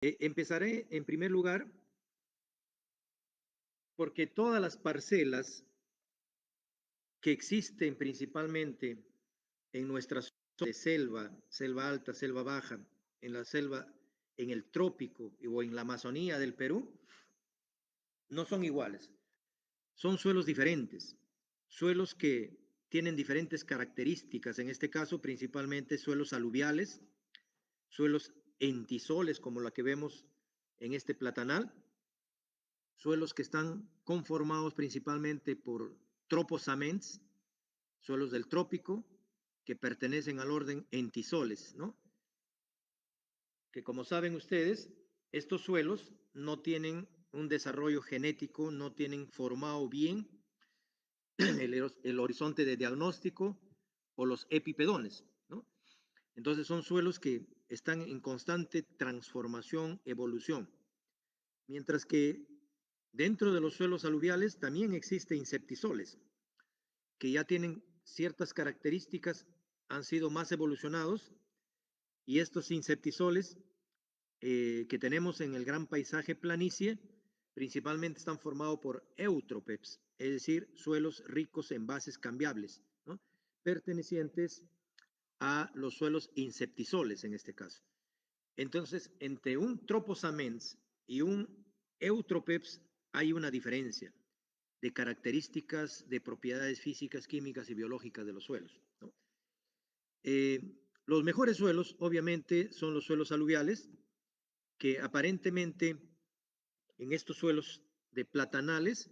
Empezaré en primer lugar porque todas las parcelas que existen principalmente en nuestra zona de selva, selva alta, selva baja, en la selva, en el trópico o en la Amazonía del Perú, no son iguales. Son suelos diferentes, suelos que tienen diferentes características, en este caso principalmente suelos aluviales, suelos entisoles como la que vemos en este platanal, suelos que están conformados principalmente por troposaments, suelos del trópico, que pertenecen al orden entisoles, ¿no? Que como saben ustedes, estos suelos no tienen un desarrollo genético, no tienen formado bien el horizonte de diagnóstico o los epipedones, ¿no? Entonces son suelos que están en constante transformación, evolución. Mientras que dentro de los suelos aluviales también existen insectisoles, que ya tienen ciertas características, han sido más evolucionados, y estos insectisoles que tenemos en el gran paisaje planicie principalmente están formados por eutrópeps, es decir, suelos ricos en bases cambiables, ¿no? Pertenecientes a los suelos insectisoles en este caso. Entonces, entre un troposamens y un eutrópeps hay una diferencia de características, de propiedades físicas, químicas y biológicas de los suelos, ¿no? Eh, los mejores suelos, obviamente, son los suelos aluviales, que aparentemente en estos suelos de platanales,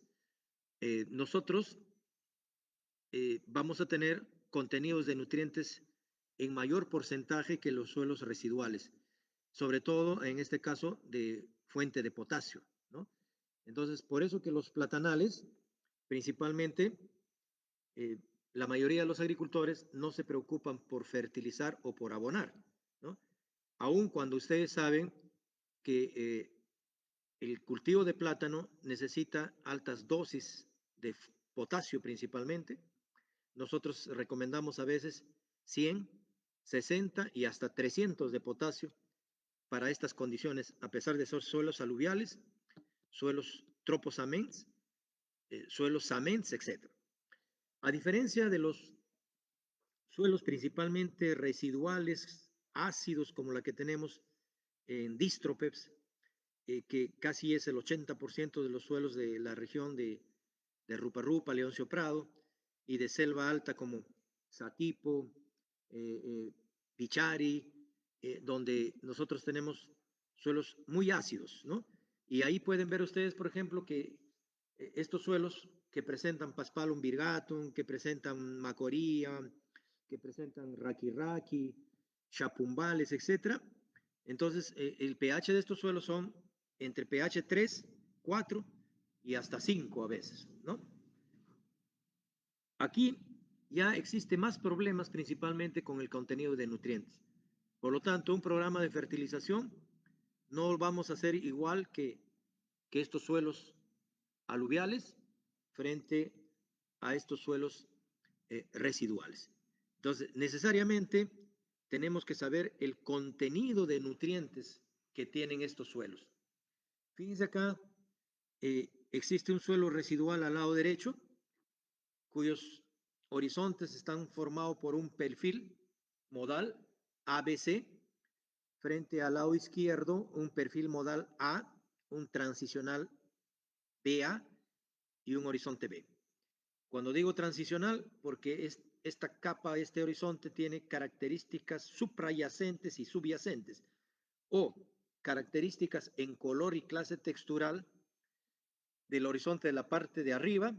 nosotros vamos a tener contenidos de nutrientes en mayor porcentaje que los suelos residuales, sobre todo en este caso de fuente de potasio, ¿no? Entonces, por eso que los platanales, principalmente, eh, la mayoría de los agricultores no se preocupan por fertilizar o por abonar, ¿no? Aun cuando ustedes saben que el cultivo de plátano necesita altas dosis de potasio principalmente. Nosotros recomendamos a veces 100, 60 y hasta 300 de potasio para estas condiciones, a pesar de ser suelos aluviales, suelos troposamens, suelos samens, etc. A diferencia de los suelos principalmente residuales, ácidos, como la que tenemos en Distropeps, que casi es el 80% de los suelos de la región de Rupa-Rupa, Leoncio Prado, y de selva alta como Satipo, Pichari, donde nosotros tenemos suelos muy ácidos, ¿no? Y ahí pueden ver ustedes, por ejemplo, que estos suelos que presentan Paspalum virgatum, que presentan Macoría, que presentan Raki, Chapumbales, etcétera. Entonces, el pH de estos suelos son entre pH 3, 4 y hasta 5 a veces, ¿no? Aquí ya existe más problemas principalmente con el contenido de nutrientes. Por lo tanto, un programa de fertilización no vamos a hacer igual que estos suelos aluviales frente a estos suelos residuales. Entonces, necesariamente tenemos que saber el contenido de nutrientes que tienen estos suelos. Fíjense acá, existe un suelo residual al lado derecho, cuyos horizontes están formados por un perfil modal ABC, frente al lado izquierdo un perfil modal A, un transicional BA y un horizonte B. Cuando digo transicional, porque esta capa, este horizonte tiene características suprayacentes y subyacentes, o características en color y clase textural del horizonte de la parte de arriba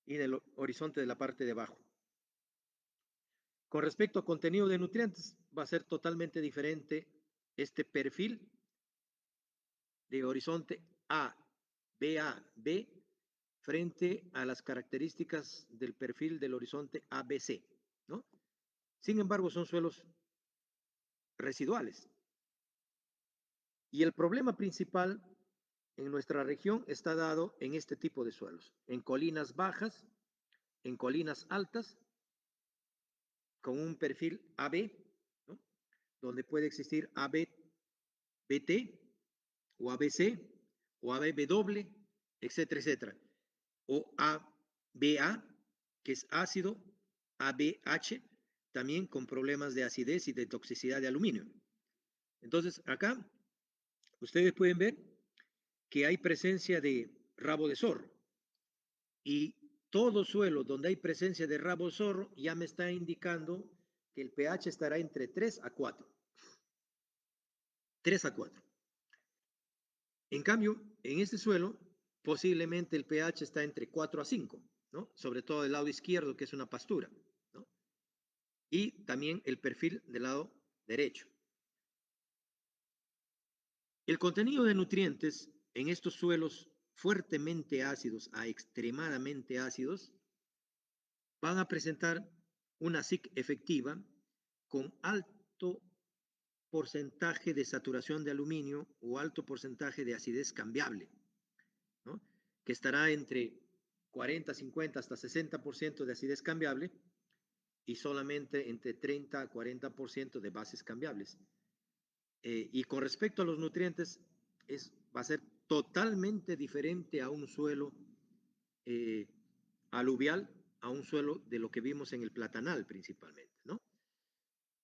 y del horizonte de la parte de abajo. Con respecto a contenido de nutrientes, va a ser totalmente diferente este perfil de horizonte A, BA, frente a las características del perfil del horizonte ABC, ¿no? Sin embargo, son suelos residuales. Y el problema principal en nuestra región está dado en este tipo de suelos, en colinas bajas, en colinas altas, con un perfil AB, ¿no? Donde puede existir AB, BT o ABC o ABW, etcétera, etcétera. O ABA, que es ácido, ABH, también con problemas de acidez y de toxicidad de aluminio. Entonces, acá ustedes pueden ver que hay presencia de rabo de zorro y todo suelo donde hay presencia de rabo de zorro ya me está indicando que el pH estará entre 3 a 4. 3 a 4. En cambio, en este suelo, posiblemente el pH está entre 4 a 5, ¿no? Sobre todo del lado izquierdo, que es una pastura, ¿no? Y también el perfil del lado derecho. El contenido de nutrientes en estos suelos fuertemente ácidos a extremadamente ácidos van a presentar una SIC efectiva con alto porcentaje de saturación de aluminio o alto porcentaje de acidez cambiable, ¿no? Que estará entre 40, 50 hasta 60% de acidez cambiable y solamente entre 30 a 40% de bases cambiables. Y con respecto a los nutrientes, va a ser totalmente diferente a un suelo eh, aluvial, a un suelo de lo que vimos en el platanal principalmente, ¿no?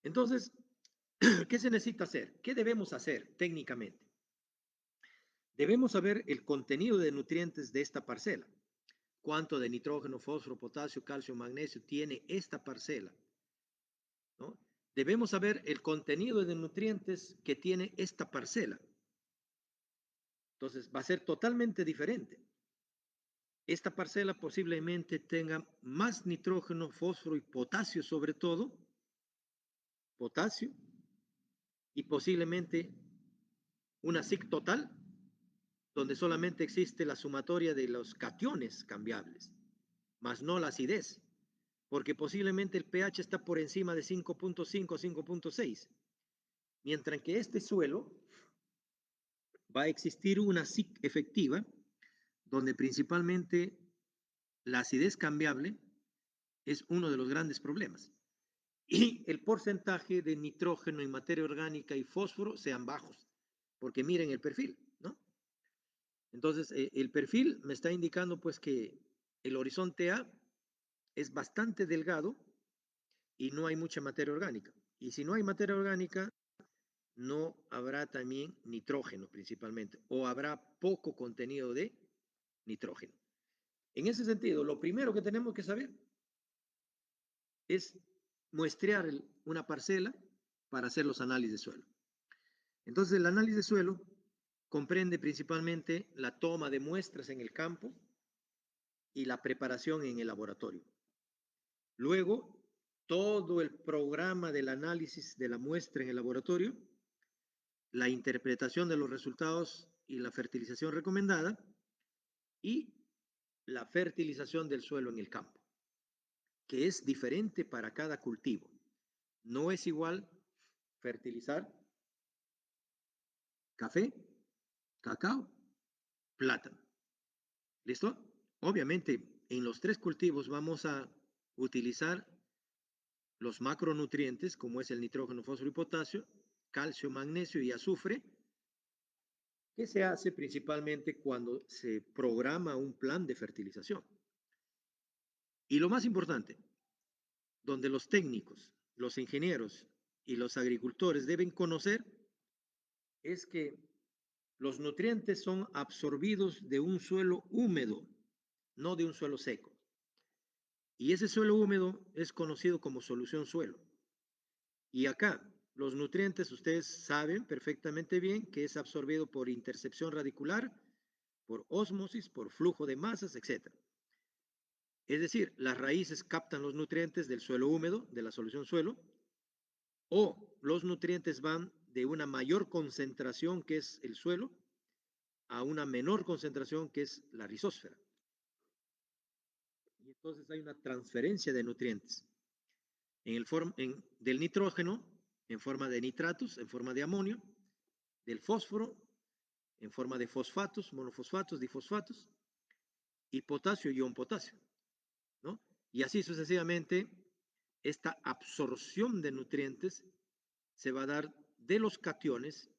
Entonces, ¿qué se necesita hacer? ¿Qué debemos hacer técnicamente? Debemos saber el contenido de nutrientes de esta parcela. Cuánto de nitrógeno, fósforo, potasio, calcio, magnesio tiene esta parcela, ¿no? Debemos saber el contenido de nutrientes que tiene esta parcela. Entonces, va a ser totalmente diferente. Esta parcela posiblemente tenga más nitrógeno, fósforo y potasio sobre todo, potasio, y posiblemente una SIC total, donde solamente existe la sumatoria de los cationes cambiables, más no la acidez, porque posiblemente el pH está por encima de 5.5 a 5.6, mientras que este suelo va a existir una SIC efectiva, donde principalmente la acidez cambiable es uno de los grandes problemas. Y el porcentaje de nitrógeno en materia orgánica y fósforo sean bajos, porque miren el perfil, ¿no? Entonces, el perfil me está indicando pues que el horizonte A es bastante delgado y no hay mucha materia orgánica. Y si no hay materia orgánica, no habrá también nitrógeno principalmente, o habrá poco contenido de nitrógeno. En ese sentido, lo primero que tenemos que saber es muestrear una parcela para hacer los análisis de suelo. Entonces, el análisis de suelo comprende principalmente la toma de muestras en el campo y la preparación en el laboratorio. Luego, todo el programa del análisis de la muestra en el laboratorio, la interpretación de los resultados y la fertilización recomendada y la fertilización del suelo en el campo, que es diferente para cada cultivo. No es igual fertilizar café, cacao, plátano. ¿Listo? Obviamente, en los tres cultivos vamos a utilizar los macronutrientes, como es el nitrógeno, fósforo y potasio, calcio, magnesio y azufre, que se hace principalmente cuando se programa un plan de fertilización. Y lo más importante, donde los técnicos, los ingenieros y los agricultores deben conocer, es que los nutrientes son absorbidos de un suelo húmedo, no de un suelo seco. Y ese suelo húmedo es conocido como solución suelo. Y acá, los nutrientes, ustedes saben perfectamente bien que es absorbido por intercepción radicular, por ósmosis, por flujo de masas, etc. Es decir, las raíces captan los nutrientes del suelo húmedo, de la solución suelo, o los nutrientes van de una mayor concentración, que es el suelo, a una menor concentración, que es la rizósfera. Y entonces hay una transferencia de nutrientes del nitrógeno en forma de nitratos, en forma de amonio, del fósforo en forma de fosfatos, monofosfatos, difosfatos, y potasio, ion potasio, ¿no? Y así sucesivamente, esta absorción de nutrientes se va a dar de los cationes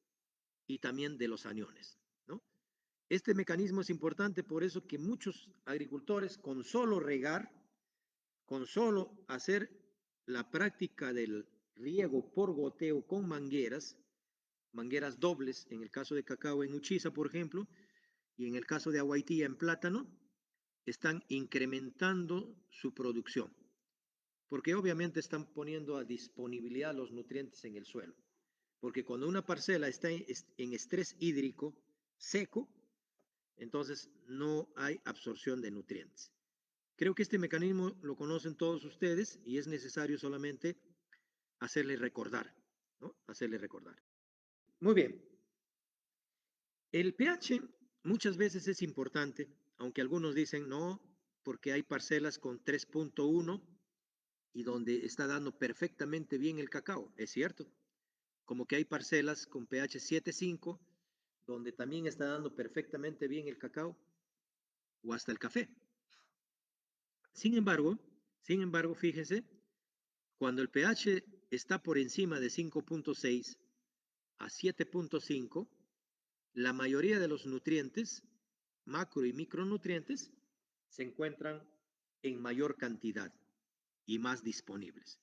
y también de los aniones, ¿no? Este mecanismo es importante, por eso que muchos agricultores con solo regar, con solo hacer la práctica del riego por goteo con mangueras dobles, en el caso de cacao en Uchiza, por ejemplo, y en el caso de Aguaitía en plátano, están incrementando su producción, porque obviamente están poniendo a disponibilidad los nutrientes en el suelo. Porque cuando una parcela está en estrés hídrico seco, entonces no hay absorción de nutrientes. Creo que este mecanismo lo conocen todos ustedes y es necesario solamente hacerle recordar, ¿no? Hacerle recordar. Muy bien. El pH muchas veces es importante, aunque algunos dicen no, porque hay parcelas con 3.1 y donde está dando perfectamente bien el cacao. Es cierto. Como que hay parcelas con pH 7.5 donde también está dando perfectamente bien el cacao o hasta el café. Sin embargo, fíjense, cuando el pH está por encima de 5.6 a 7.5, la mayoría de los nutrientes, macro y micronutrientes, se encuentran en mayor cantidad y más disponibles.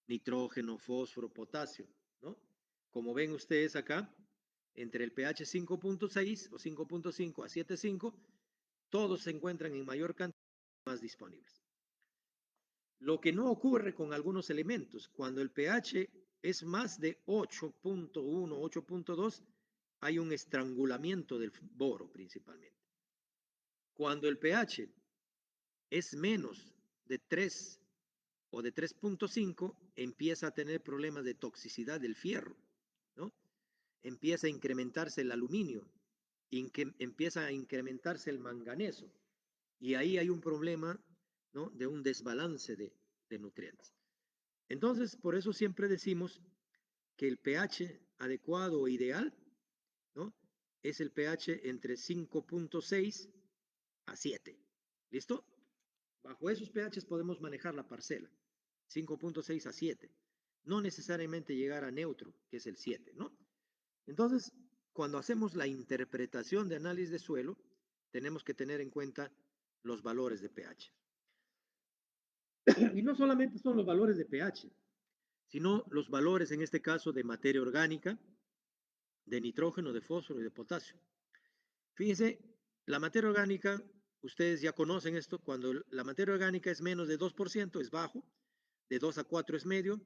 Nitrógeno, fósforo, potasio, ¿no? Como ven ustedes acá, entre el pH 5.6 o 5.5 a 7.5, todos se encuentran en mayor cantidad y más disponibles. Lo que no ocurre con algunos elementos, cuando el pH es más de 8.1, 8.2, hay un estrangulamiento del boro principalmente. Cuando el pH es menos de 3 o de 3.5, empieza a tener problemas de toxicidad del fierro, ¿no? Empieza a incrementarse el aluminio, empieza a incrementarse el manganeso, y ahí hay un problema, ¿no? De un desbalance de nutrientes. Entonces, por eso siempre decimos que el pH adecuado o ideal, ¿no? Es el pH entre 5.6 a 7. ¿Listo? Bajo esos pHs podemos manejar la parcela, 5.6 a 7. No necesariamente llegar a neutro, que es el 7, ¿no? Entonces, cuando hacemos la interpretación de análisis de suelo, tenemos que tener en cuenta los valores de pH. Y no solamente son los valores de pH, sino los valores, en este caso, de materia orgánica, de nitrógeno, de fósforo y de potasio. Fíjense, la materia orgánica, ustedes ya conocen esto, cuando la materia orgánica es menos de 2% es bajo, de 2 a 4 es medio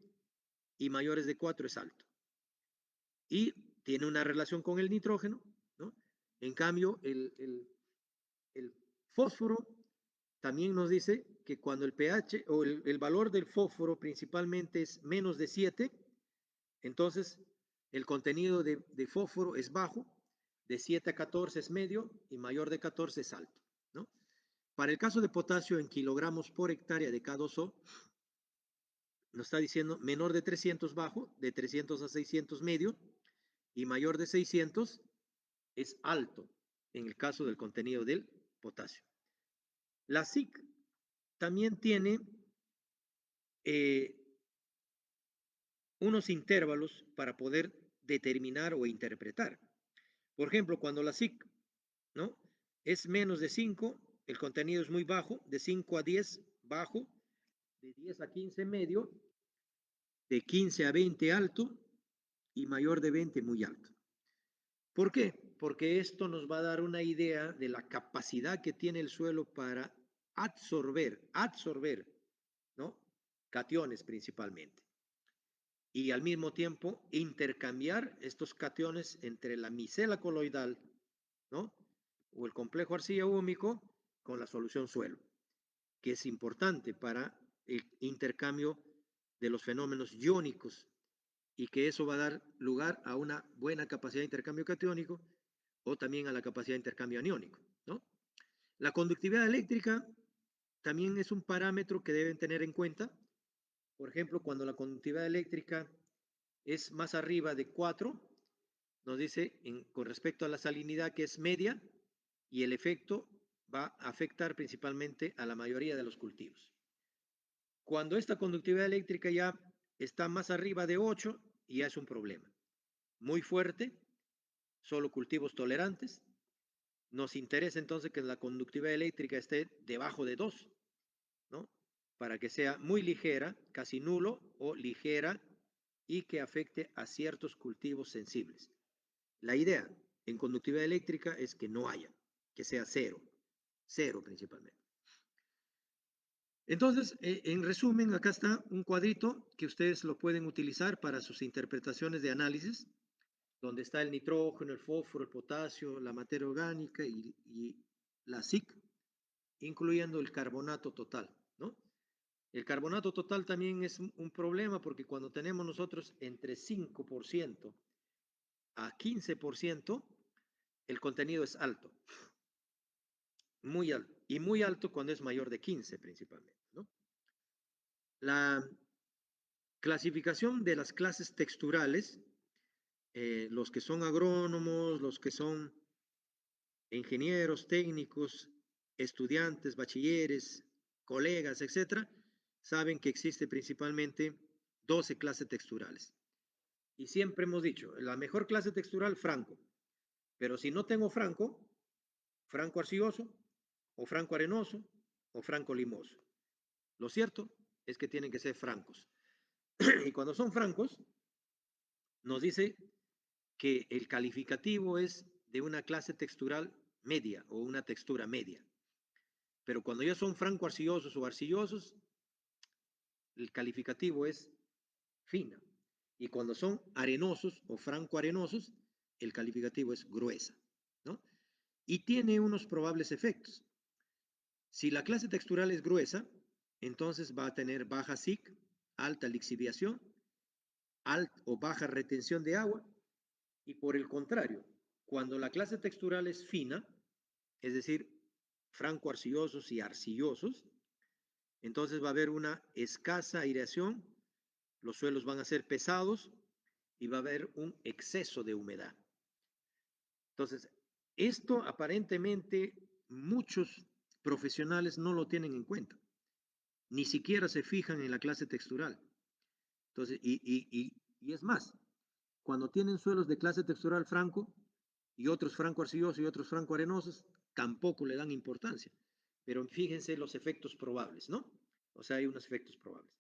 y mayores de 4 es alto. Y tiene una relación con el nitrógeno, ¿no? En cambio, el fósforo también nos dice que cuando el pH o el valor del fósforo principalmente es menos de 7, entonces el contenido de fósforo es bajo, de 7 a 14 es medio y mayor de 14 es alto, ¿no? Para el caso de potasio en kilogramos por hectárea de K2O, nos está diciendo menor de 300 bajo, de 300 a 600 medio y mayor de 600 es alto en el caso del contenido del potasio. La SIC también tiene eh, unos intervalos para poder determinar o interpretar. Por ejemplo, cuando la SIC, ¿no? Es menos de 5, el contenido es muy bajo, de 5 a 10 bajo, de 10 a 15 medio, de 15 a 20 alto y mayor de 20 muy alto. ¿Por qué? Porque esto nos va a dar una idea de la capacidad que tiene el suelo para absorber, ¿no? Cationes principalmente. Y al mismo tiempo intercambiar estos cationes entre la micela coloidal, ¿no? O el complejo arcilla húmico con la solución suelo, que es importante para el intercambio de los fenómenos iónicos y que eso va a dar lugar a una buena capacidad de intercambio catiónico o también a la capacidad de intercambio aniónico, ¿no? La conductividad eléctrica también es un parámetro que deben tener en cuenta. Por ejemplo, cuando la conductividad eléctrica es más arriba de 4, nos dice con respecto a la salinidad que es media y el efecto va a afectar principalmente a la mayoría de los cultivos. Cuando esta conductividad eléctrica ya está más arriba de 8, ya es un problema muy fuerte solo cultivos tolerantes. Nos interesa entonces que la conductividad eléctrica esté debajo de 2, ¿no? Para que sea muy ligera, casi nulo o ligera y que afecte a ciertos cultivos sensibles. La idea en conductividad eléctrica es que no haya, que sea cero, cero principalmente. Entonces, en resumen, acá está un cuadrito que ustedes lo pueden utilizar para sus interpretaciones de análisis, donde está el nitrógeno, el fósforo, el potasio, la materia orgánica y la SiC, incluyendo el carbonato total, ¿no? El carbonato total también es un problema porque cuando tenemos nosotros entre 5% a 15%, el contenido es alto, muy alto, y muy alto cuando es mayor de 15 principalmente, ¿no? La clasificación de las clases texturales, los que son agrónomos, los que son ingenieros, técnicos, estudiantes, bachilleres, colegas, etcétera, saben que existe principalmente 12 clases texturales. Y siempre hemos dicho, la mejor clase textural, franco. Pero si no tengo franco, franco arcilloso, o franco arenoso, o franco limoso. Lo cierto es que tienen que ser francos. Y cuando son francos, nos dice que el calificativo es de una clase textural media o una textura media. Pero cuando ya son franco-arcillosos o arcillosos, el calificativo es fina. Y cuando son arenosos o franco-arenosos, el calificativo es gruesa, ¿no? Y tiene unos probables efectos. Si la clase textural es gruesa, entonces va a tener baja SiC, alta lixiviación, alta o baja retención de agua, y por el contrario, cuando la clase textural es fina, es decir, franco-arcillosos y arcillosos, entonces va a haber una escasa aireación, los suelos van a ser pesados y va a haber un exceso de humedad. Entonces, esto aparentemente muchos profesionales no lo tienen en cuenta, ni siquiera se fijan en la clase textural. Entonces, y es más, cuando tienen suelos de clase textural franco y otros franco arcillosos y otros franco arenosos, tampoco le dan importancia. Pero fíjense los efectos probables, ¿no? O sea, hay unos efectos probables.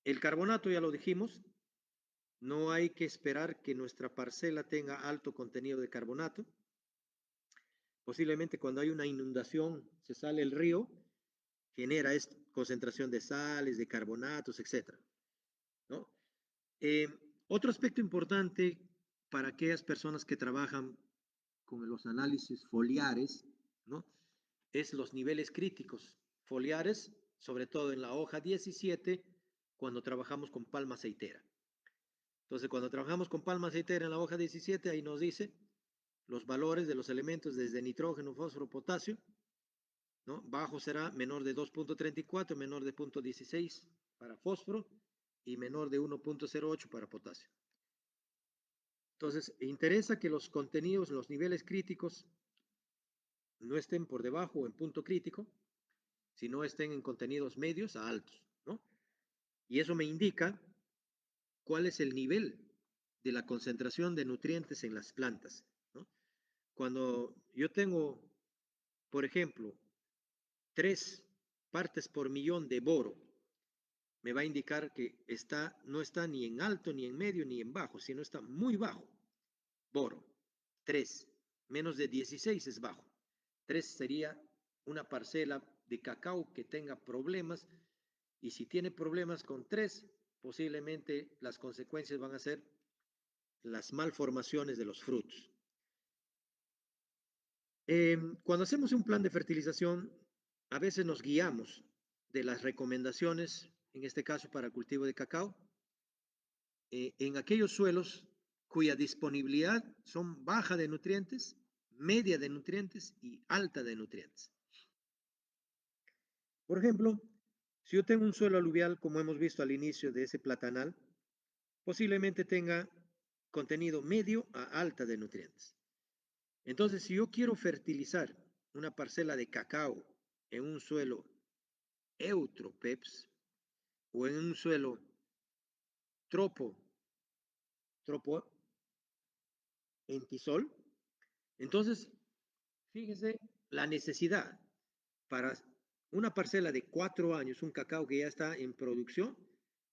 El carbonato, ya lo dijimos, no hay que esperar que nuestra parcela tenga alto contenido de carbonato. Posiblemente cuando hay una inundación, se sale el río, genera esta concentración de sales, de carbonatos, etcétera, ¿no? Eh, Otro aspecto importante para aquellas personas que trabajan con los análisis foliares, ¿no? Es los niveles críticos foliares, sobre todo en la hoja 17, cuando trabajamos con palma aceitera. Entonces, cuando trabajamos con palma aceitera en la hoja 17, ahí nos dice los valores de los elementos desde nitrógeno, fósforo, potasio, ¿no? Bajo será menor de 2.34, menor de 0.16 para fósforo y menor de 1.08 para potasio. Entonces, interesa que los contenidos, los niveles críticos, no estén por debajo o en punto crítico, sino estén en contenidos medios a altos, ¿no? Y eso me indica cuál es el nivel de la concentración de nutrientes en las plantas, ¿no? Cuando yo tengo, por ejemplo, 3 partes por millón de boro, me va a indicar que no está ni en alto, ni en medio, ni en bajo, sino está muy bajo. Boro, 3, menos de 16 es bajo. 3 sería una parcela de cacao que tenga problemas, y si tiene problemas con 3, posiblemente las consecuencias van a ser las malformaciones de los frutos. Cuando hacemos un plan de fertilización, a veces nos guiamos de las recomendaciones, en este caso para el cultivo de cacao, en aquellos suelos cuya disponibilidad son baja de nutrientes, media de nutrientes y alta de nutrientes. Por ejemplo, si yo tengo un suelo aluvial, como hemos visto al inicio de ese platanal, posiblemente tenga contenido medio a alta de nutrientes. Entonces, si yo quiero fertilizar una parcela de cacao en un suelo eutropeps o en un suelo tropo entisol, Entonces, fíjese la necesidad para una parcela de 4 años, un cacao que ya está en producción,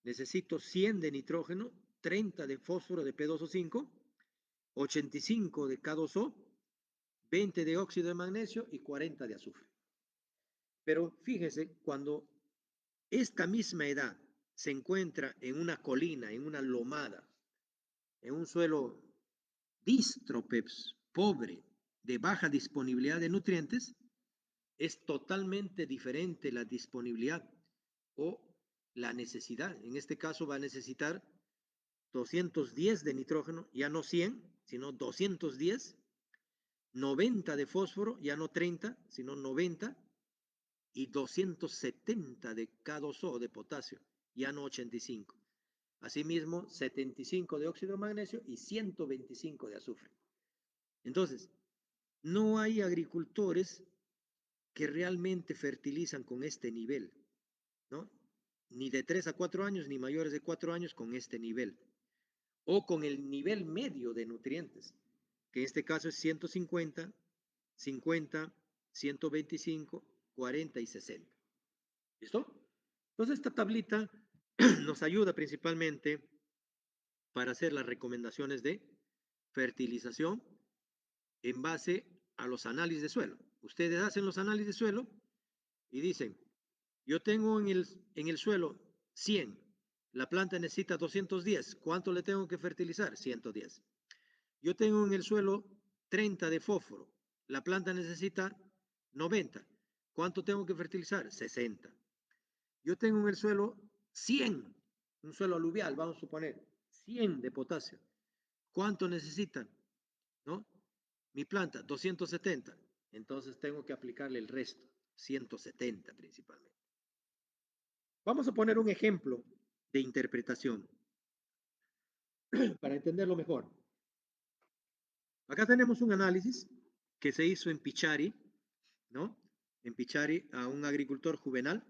necesito 100 de nitrógeno, 30 de fósforo de P2O5, 85 de K2O, 20 de óxido de magnesio y 40 de azufre. Pero fíjese, cuando esta misma edad se encuentra en una colina, en una lomada, en un suelo dístrope, pobre, de baja disponibilidad de nutrientes, es totalmente diferente la disponibilidad o la necesidad. En este caso va a necesitar 210 de nitrógeno, ya no 100, sino 210, 90 de fósforo, ya no 30, sino 90, y 270 de K2O de potasio, ya no 85. Asimismo, 75 de óxido de magnesio y 125 de azufre. Entonces, no hay agricultores que realmente fertilizan con este nivel, ¿no? Ni de 3 a 4 años, ni mayores de 4 años con este nivel. O con el nivel medio de nutrientes, que en este caso es 150, 50, 125, 40 y 60. ¿Listo? Entonces esta tablita nos ayuda principalmente para hacer las recomendaciones de fertilización en base a los análisis de suelo. Ustedes hacen los análisis de suelo y dicen, yo tengo en el suelo 100, la planta necesita 210, ¿cuánto le tengo que fertilizar? 110. Yo tengo en el suelo 30 de fósforo, la planta necesita 90, ¿cuánto tengo que fertilizar? 60. Yo tengo en el suelo 100, un suelo aluvial, vamos a suponer, 100 de potasio. ¿Cuánto necesitan? ¿No? Mi planta, 270. Entonces tengo que aplicarle el resto, 170 principalmente. Vamos a poner un ejemplo de interpretación para entenderlo mejor. Acá tenemos un análisis que se hizo en Pichari, ¿no? En Pichari a un agricultor juvenal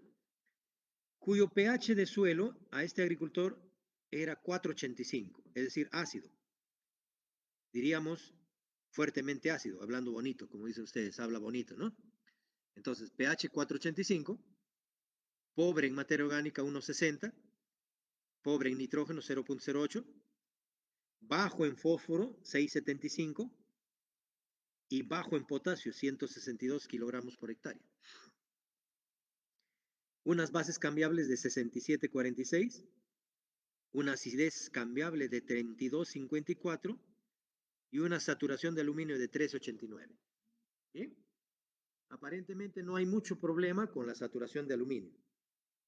cuyo pH de suelo a este agricultor era 4,85, es decir, ácido. Diríamos fuertemente ácido, hablando bonito, como dicen ustedes, habla bonito, ¿no? Entonces, pH 4,85, pobre en materia orgánica 1,60, pobre en nitrógeno 0,08, bajo en fósforo 6,75 y bajo en potasio 162 kilogramos por hectárea. Unas bases cambiables de 67,46, una acidez cambiable de 32,54 y una saturación de aluminio de 3,89. ¿Bien? Aparentemente no hay mucho problema con la saturación de aluminio.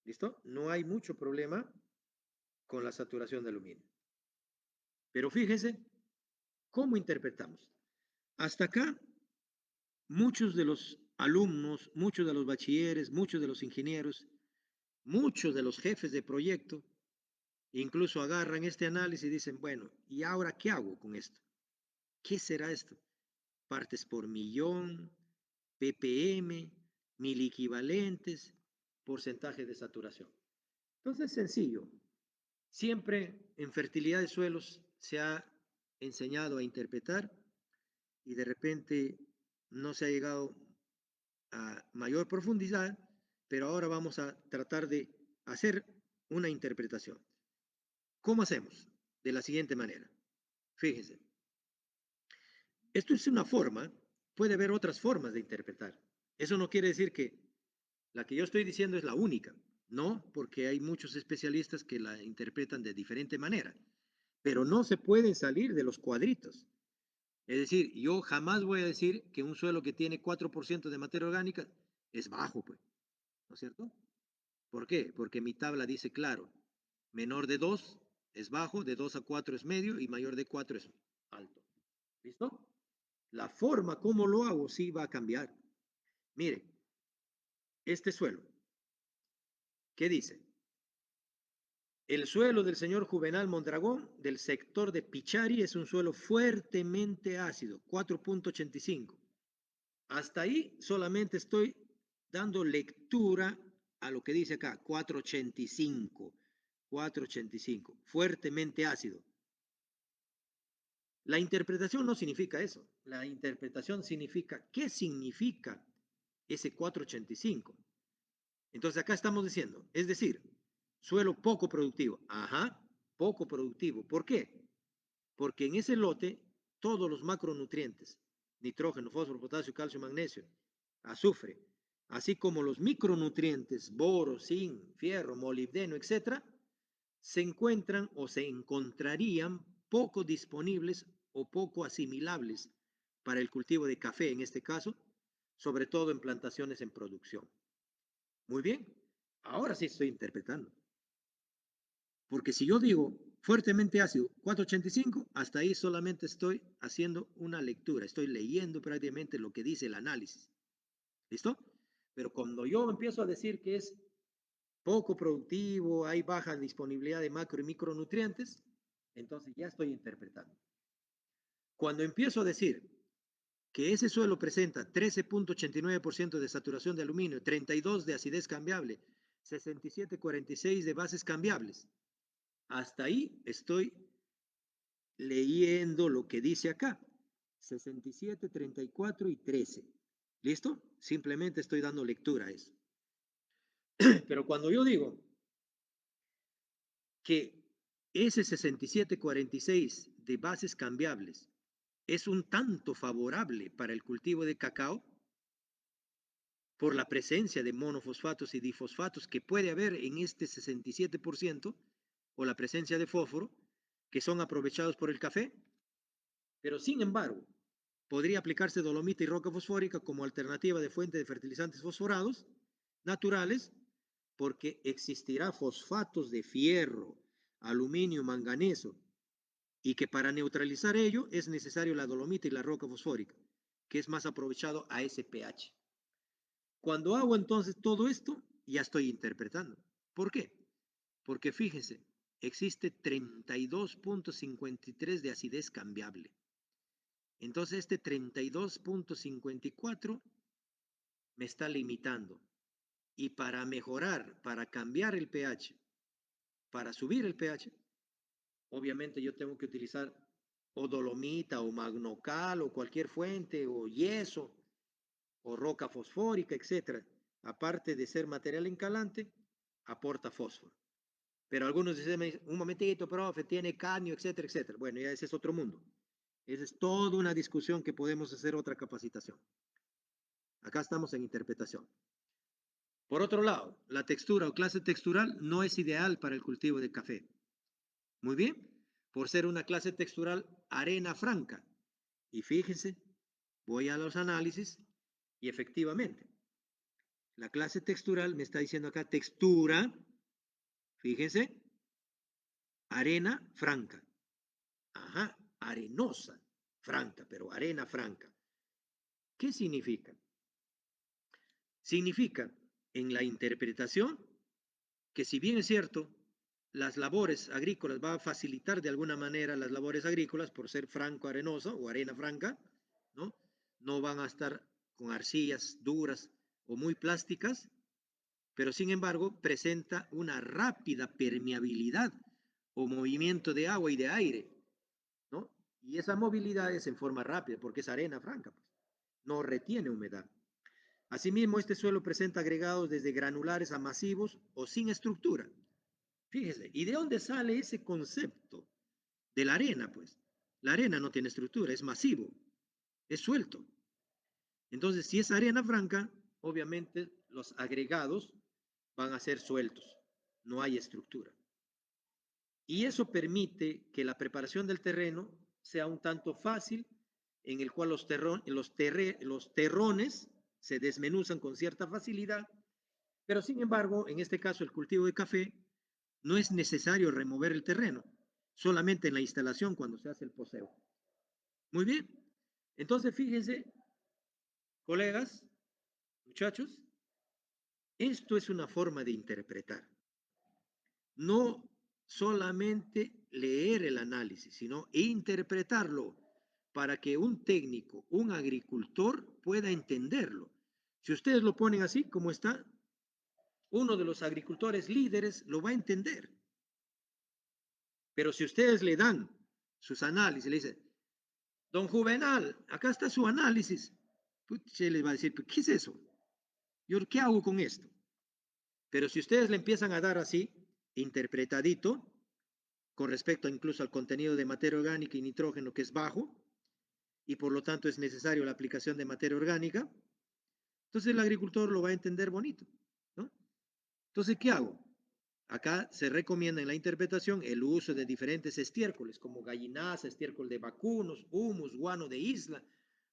¿Listo? No hay mucho problema con la saturación de aluminio. Pero fíjese cómo interpretamos. Hasta acá, muchos de los alumnos, muchos de los bachilleres, muchos de los ingenieros, muchos de los jefes de proyecto, incluso agarran este análisis y dicen, bueno, ¿y ahora qué hago con esto? ¿Qué será esto? Partes por millón, ppm, mil equivalentes, porcentaje de saturación. Entonces, sencillo. Siempre en fertilidad de suelos se ha enseñado a interpretar y de repente no se ha llegado a mayor profundidad, pero ahora vamos a tratar de hacer una interpretación. ¿Cómo hacemos? De la siguiente manera. Fíjense, esto es una forma, puede haber otras formas de interpretar. Eso no quiere decir que la que yo estoy diciendo es la única, no, porque hay muchos especialistas que la interpretan de diferente manera, pero no se pueden salir de los cuadritos. Es decir, yo jamás voy a decir que un suelo que tiene 4% de materia orgánica es bajo, pues, ¿no es cierto? ¿Por qué? Porque mi tabla dice claro, menor de 2 es bajo, de 2 a 4 es medio y mayor de 4 es alto. ¿Listo? La forma como lo hago sí va a cambiar. Mire, este suelo, ¿qué dice? El suelo del señor Juvenal Mondragón del sector de Pichari es un suelo fuertemente ácido, 4,85. Hasta ahí solamente estoy dando lectura a lo que dice acá, 4,85, 4,85, fuertemente ácido. La interpretación no significa eso. La interpretación significa qué significa ese 485. Entonces acá estamos diciendo, es decir, suelo poco productivo. Ajá, poco productivo. ¿Por qué? Porque en ese lote todos los macronutrientes, nitrógeno, fósforo, potasio, calcio, magnesio, azufre, así como los micronutrientes, boro, zinc, fierro, molibdeno, etcétera, se encuentran o se encontrarían poco disponibles o poco asimilables para el cultivo de café en este caso, sobre todo en plantaciones en producción. Muy bien, ahora sí estoy interpretando. Porque si yo digo fuertemente ácido 485, hasta ahí solamente estoy haciendo una lectura, estoy leyendo prácticamente lo que dice el análisis. ¿Listo? Pero cuando yo empiezo a decir que es poco productivo, hay baja disponibilidad de macro y micronutrientes, entonces ya estoy interpretando. Cuando empiezo a decir que ese suelo presenta 13.89% de saturación de aluminio, 32 de acidez cambiable, 67,46 de bases cambiables, hasta ahí estoy leyendo lo que dice acá. 67, 34 y 13. ¿Listo? Simplemente estoy dando lectura a eso. Pero cuando yo digo que ese 67,46 de bases cambiables es un tanto favorable para el cultivo de cacao por la presencia de monofosfatos y difosfatos que puede haber en este 67% o la presencia de fósforo que son aprovechados por el café, pero sin embargo podría aplicarse dolomita y roca fosfórica como alternativa de fuente de fertilizantes fosforados naturales porque existirá fosfatos de fierro, aluminio, manganeso y que para neutralizar ello es necesario la dolomita y la roca fosfórica, que es más aprovechado a ese pH. Cuando hago entonces todo esto, ya estoy interpretando. ¿Por qué? Porque fíjense, existe 32.53 de acidez cambiable. Entonces este 32.54 me está limitando. Y para mejorar, para cambiar el pH, para subir el pH, obviamente yo tengo que utilizar o dolomita o magnocal o cualquier fuente o yeso o roca fosfórica, etcétera. Aparte de ser material incalante, aporta fósforo. Pero algunos dicen, un momentito, profe, tiene cadmio, etcétera, etcétera. Bueno, ya ese es otro mundo. Esa es toda una discusión que podemos hacer otra capacitación. Acá estamos en interpretación. Por otro lado, la textura o clase textural no es ideal para el cultivo de café. Muy bien, por ser una clase textural arena franca. Y fíjense, voy a los análisis y efectivamente, la clase textural me está diciendo acá textura, fíjense, arena franca. Ajá, arenosa, franca, pero arena franca. ¿Qué significa? Significa en la interpretación que si bien es cierto, las labores agrícolas va a facilitar de alguna manera las labores agrícolas por ser franco arenoso o arena franca, ¿no? No van a estar con arcillas duras o muy plásticas, pero sin embargo presenta una rápida permeabilidad o movimiento de agua y de aire, ¿no? Y esa movilidad es en forma rápida porque es arena franca, pues, no retiene humedad. Asimismo, este suelo presenta agregados desde granulares a masivos o sin estructura. Fíjese, ¿y de dónde sale ese concepto? De la arena, pues. La arena no tiene estructura, es masivo, es suelto. Entonces, si es arena franca, obviamente los agregados van a ser sueltos, no hay estructura. Y eso permite que la preparación del terreno sea un tanto fácil, en el cual los terrones se desmenuzan con cierta facilidad, pero sin embargo, en este caso el cultivo de café, no es necesario remover el terreno, solamente en la instalación cuando se hace el poseo. Muy bien, entonces fíjense, colegas, muchachos, esto es una forma de interpretar. No solamente leer el análisis, sino interpretarlo para que un técnico, un agricultor pueda entenderlo. Si ustedes lo ponen así como está, uno de los agricultores líderes lo va a entender. Pero si ustedes le dan sus análisis, le dicen, Don Juvenal, acá está su análisis. Se les va a decir, ¿qué es eso? ¿Yo qué hago con esto? Pero si ustedes le empiezan a dar así, interpretadito, con respecto incluso al contenido de materia orgánica y nitrógeno que es bajo, y por lo tanto es necesario la aplicación de materia orgánica, entonces el agricultor lo va a entender bonito, ¿no? Entonces, ¿qué hago? Acá se recomienda en la interpretación el uso de diferentes estiércoles, como gallinaza, estiércol de vacunos, humus, guano de isla,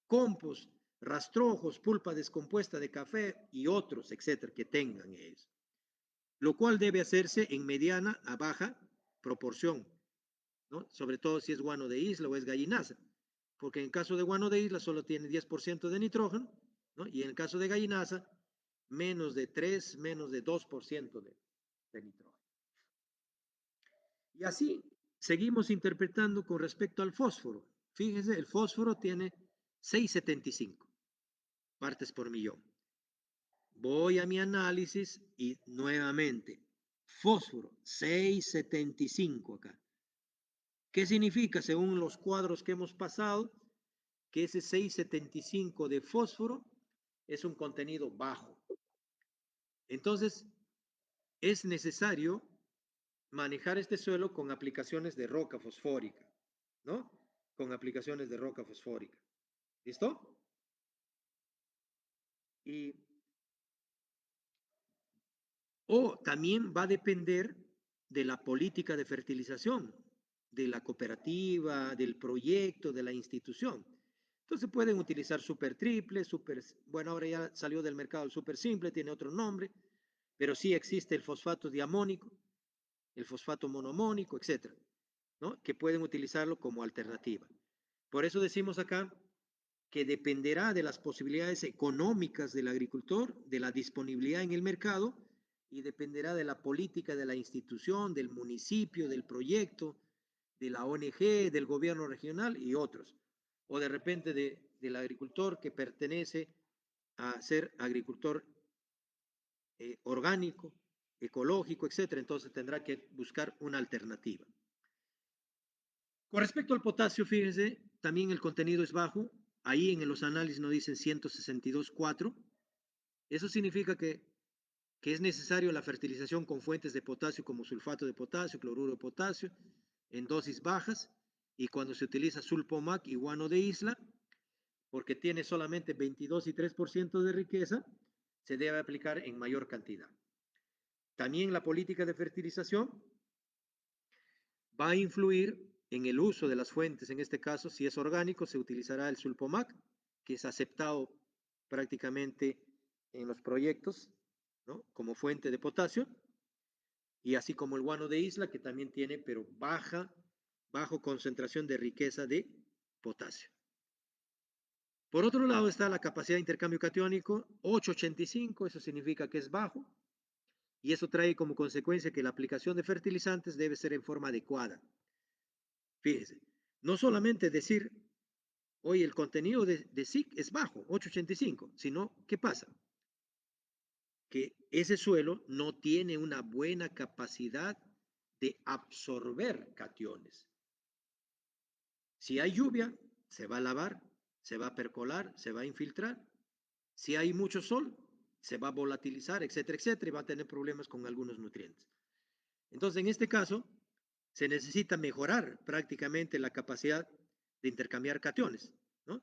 compost, rastrojos, pulpa descompuesta de café y otros, etcétera, que tengan ellos. Lo cual debe hacerse en mediana a baja proporción, ¿no? Sobre todo si es guano de isla o es gallinaza, porque en el caso de guano de isla solo tiene 10% de nitrógeno, ¿no? Y en el caso de gallinaza, menos de 3, menos de 2% de nitrógeno. Y así seguimos interpretando con respecto al fósforo. Fíjense, el fósforo tiene 6,75 partes por millón. Voy a mi análisis y nuevamente, fósforo, 6,75 acá. ¿Qué significa, según los cuadros que hemos pasado, que ese 6,75 de fósforo es un contenido bajo? Entonces, es necesario manejar este suelo con aplicaciones de roca fosfórica, ¿no? Con aplicaciones de roca fosfórica. ¿Listo? Y, o también va a depender de la política de fertilización, de la cooperativa, del proyecto, de la institución. Entonces pueden utilizar super triple, super, bueno, ahora ya salió del mercado el super simple, tiene otro nombre, pero sí existe el fosfato diamónico, el fosfato monomónico, etcétera, ¿no? Que pueden utilizarlo como alternativa. Por eso decimos acá que dependerá de las posibilidades económicas del agricultor, de la disponibilidad en el mercado y dependerá de la política de la institución, del municipio, del proyecto, de la ONG, del gobierno regional y otros. O de repente del agricultor que pertenece a ser agricultor orgánico, ecológico, etcétera. Entonces tendrá que buscar una alternativa. Con respecto al potasio, fíjense, también el contenido es bajo. Ahí en los análisis nos dicen 162,4. Eso significa que es necesario la fertilización con fuentes de potasio como sulfato de potasio, cloruro de potasio, en dosis bajas. Y cuando se utiliza sulpomac y guano de isla, porque tiene solamente 22,3% de riqueza, se debe aplicar en mayor cantidad. También la política de fertilización va a influir en el uso de las fuentes. En este caso, si es orgánico, se utilizará el sulpomac, que es aceptado prácticamente en los proyectos, ¿no? Como fuente de potasio, y así como el guano de isla, que también tiene, pero bajo concentración de riqueza de potasio. Por otro lado está la capacidad de intercambio catiónico, 8,85, eso significa que es bajo, y eso trae como consecuencia que la aplicación de fertilizantes debe ser en forma adecuada. Fíjese, no solamente decir, oye, el contenido de SIC es bajo, 8,85, sino, ¿qué pasa? Que ese suelo no tiene una buena capacidad de absorber cationes. Si hay lluvia, se va a lavar, se va a percolar, se va a infiltrar. Si hay mucho sol, se va a volatilizar, etcétera, etcétera, y va a tener problemas con algunos nutrientes. Entonces, en este caso, se necesita mejorar prácticamente la capacidad de intercambiar cationes, ¿no?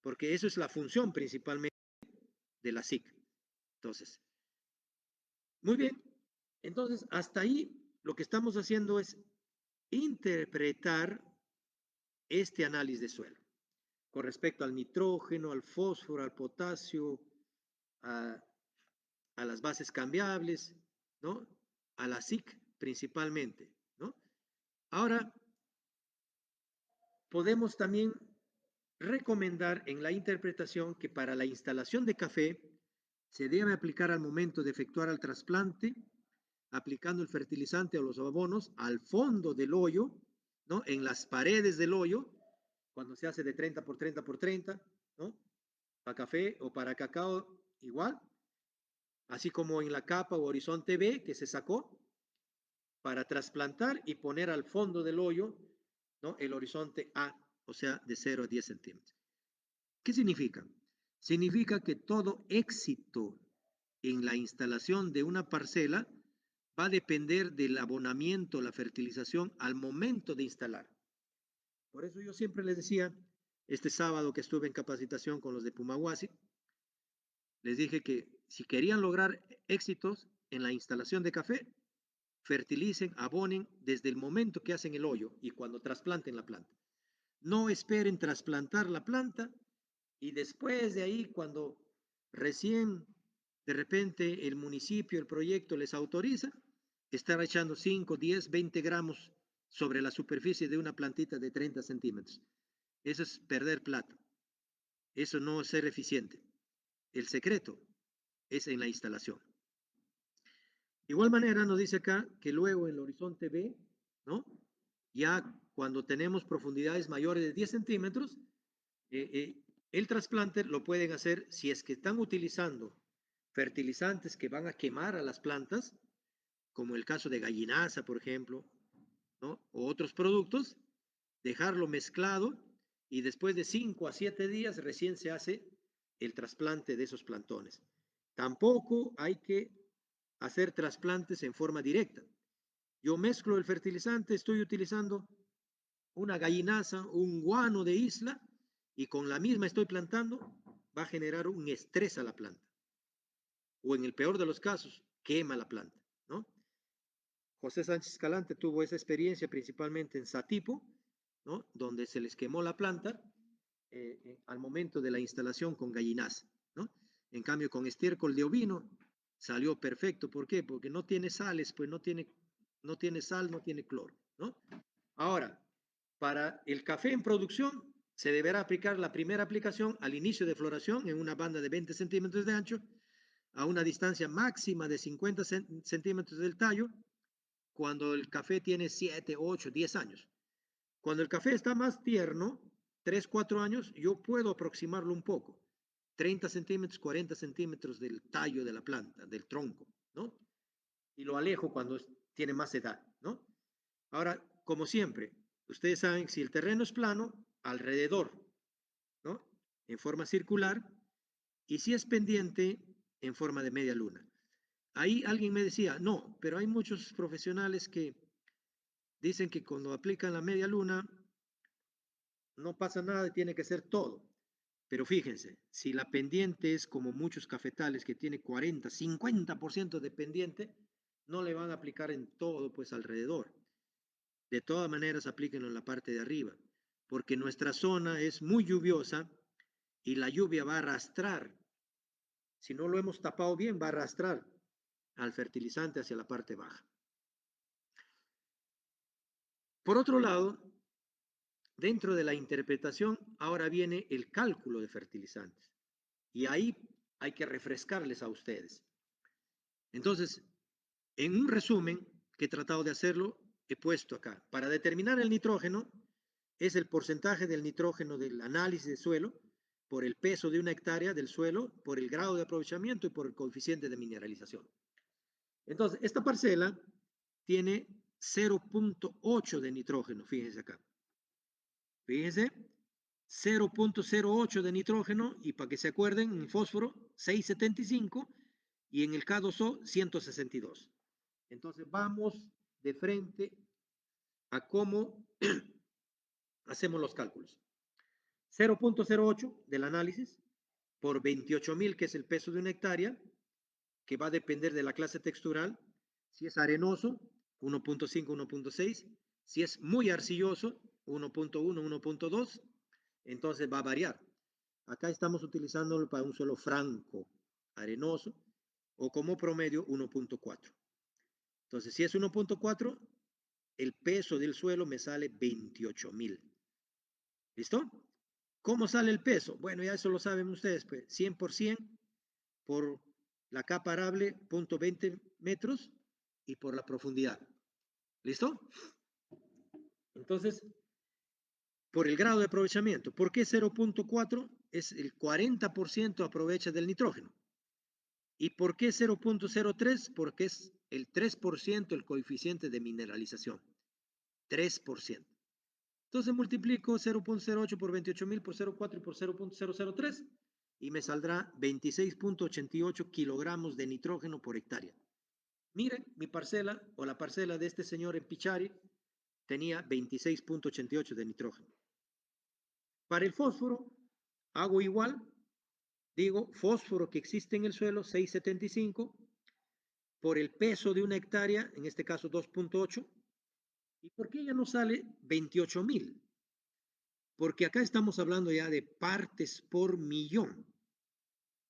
Porque eso es la función principalmente de la SIC. Entonces, muy bien. Entonces, hasta ahí lo que estamos haciendo es interpretar este análisis de suelo con respecto al nitrógeno, al fósforo, al potasio, a, a las bases cambiables, ¿no? A la SIC principalmente, ¿no? Ahora, podemos también recomendar en la interpretación que para la instalación de café se debe aplicar al momento de efectuar el trasplante, aplicando el fertilizante o los abonos al fondo del hoyo, ¿no? En las paredes del hoyo, cuando se hace de 30 por 30 por 30, ¿no? Para café o para cacao igual, así como en la capa o horizonte B que se sacó para trasplantar y poner al fondo del hoyo, ¿no? El horizonte A o sea, de 0 a 10 centímetros. ¿Qué significa? Significa que todo éxito en la instalación de una parcela va a depender del abonamiento, la fertilización al momento de instalar. Por eso yo siempre les decía, este sábado que estuve en capacitación con los de Pumahuasi, les dije que si querían lograr éxitos en la instalación de café, fertilicen, abonen desde el momento que hacen el hoyo y cuando trasplanten la planta. No esperen trasplantar la planta y después de ahí, cuando recién de repente el municipio, el proyecto les autoriza, estar echando 5, 10, 20 gramos sobre la superficie de una plantita de 30 centímetros. Eso es perder plata. Eso no es ser eficiente. El secreto es en la instalación. De igual manera nos dice acá que luego en el horizonte B, ¿no? Ya cuando tenemos profundidades mayores de 10 centímetros, el trasplante lo pueden hacer si es que están utilizando fertilizantes que van a quemar a las plantas, como el caso de gallinaza, por ejemplo, ¿no? O otros productos, dejarlo mezclado y después de 5 a 7 días recién se hace el trasplante de esos plantones. Tampoco hay que hacer trasplantes en forma directa. Yo mezclo el fertilizante, estoy utilizando una gallinaza, un guano de isla, y con la misma estoy plantando, va a generar un estrés a la planta. O en el peor de los casos, quema la planta, ¿no? José Sánchez Escalante tuvo esa experiencia principalmente en Satipo, ¿no? Donde se les quemó la planta al momento de la instalación con gallinaza, ¿no? En cambio, con estiércol de ovino salió perfecto. ¿Por qué? Porque no tiene sales, pues no tiene sal, no tiene cloro, ¿no? Ahora, para el café en producción, se deberá aplicar la primera aplicación al inicio de floración en una banda de 20 centímetros de ancho, a una distancia máxima de 50 centímetros del tallo, cuando el café tiene 7, 8, 10 años. Cuando el café está más tierno, 3, 4 años, yo puedo aproximarlo un poco, 30 centímetros, 40 centímetros del tallo de la planta, del tronco, ¿no? Y lo alejo cuando tiene más edad, ¿no? Ahora, como siempre, ustedes saben, si el terreno es plano, alrededor, ¿no? En forma circular, y si es pendiente, en forma de media luna. Ahí alguien me decía, no, pero hay muchos profesionales que dicen que cuando aplican la media luna no pasa nada y tiene que ser todo. Pero fíjense, si la pendiente es como muchos cafetales que tiene 40, 50% de pendiente, no le van a aplicar en todo, pues alrededor. De todas maneras, aplíquenlo en la parte de arriba, porque nuestra zona es muy lluviosa y la lluvia va a arrastrar. Si no lo hemos tapado bien, va a arrastrar al fertilizante hacia la parte baja. Por otro lado, dentro de la interpretación, ahora viene el cálculo de fertilizantes. Y ahí hay que refrescarles a ustedes. Entonces, en un resumen que he tratado de hacerlo, he puesto acá, para determinar el nitrógeno, es el porcentaje del nitrógeno del análisis de suelo por el peso de una hectárea del suelo, por el grado de aprovechamiento y por el coeficiente de mineralización. Entonces, esta parcela tiene 0.8 de nitrógeno, fíjense acá. Fíjense, 0.08 de nitrógeno y para que se acuerden, en fósforo 675 y en el K2O 162. Entonces vamos de frente a cómo hacemos los cálculos. 0.08 del análisis por 28.000, que es el peso de una hectárea, que va a depender de la clase textural. Si es arenoso, 1.5, 1.6. Si es muy arcilloso, 1.1, 1.2. Entonces va a variar. Acá estamos utilizándolo para un suelo franco, arenoso, o como promedio 1.4. Entonces, si es 1.4, el peso del suelo me sale 28.000. ¿Listo? ¿Cómo sale el peso? Bueno, ya eso lo saben ustedes, pues 100% por la capa arable, 0.20 metros, y por la profundidad. ¿Listo? Entonces, por el grado de aprovechamiento. ¿Por qué 0.4? Es el 40% aprovecha del nitrógeno. ¿Y por qué 0.03? Porque es el 3% el coeficiente de mineralización. 3%. Entonces multiplico 0.08 por 28.000 por 0.4 y por 0.003 y me saldrá 26.88 kilogramos de nitrógeno por hectárea. Miren, mi parcela o la parcela de este señor en Pichari tenía 26.88 de nitrógeno. Para el fósforo hago igual, digo fósforo que existe en el suelo 675 por el peso de una hectárea, en este caso 2.8. ¿Y por qué ya no sale 28.000? Porque acá estamos hablando ya de partes por millón,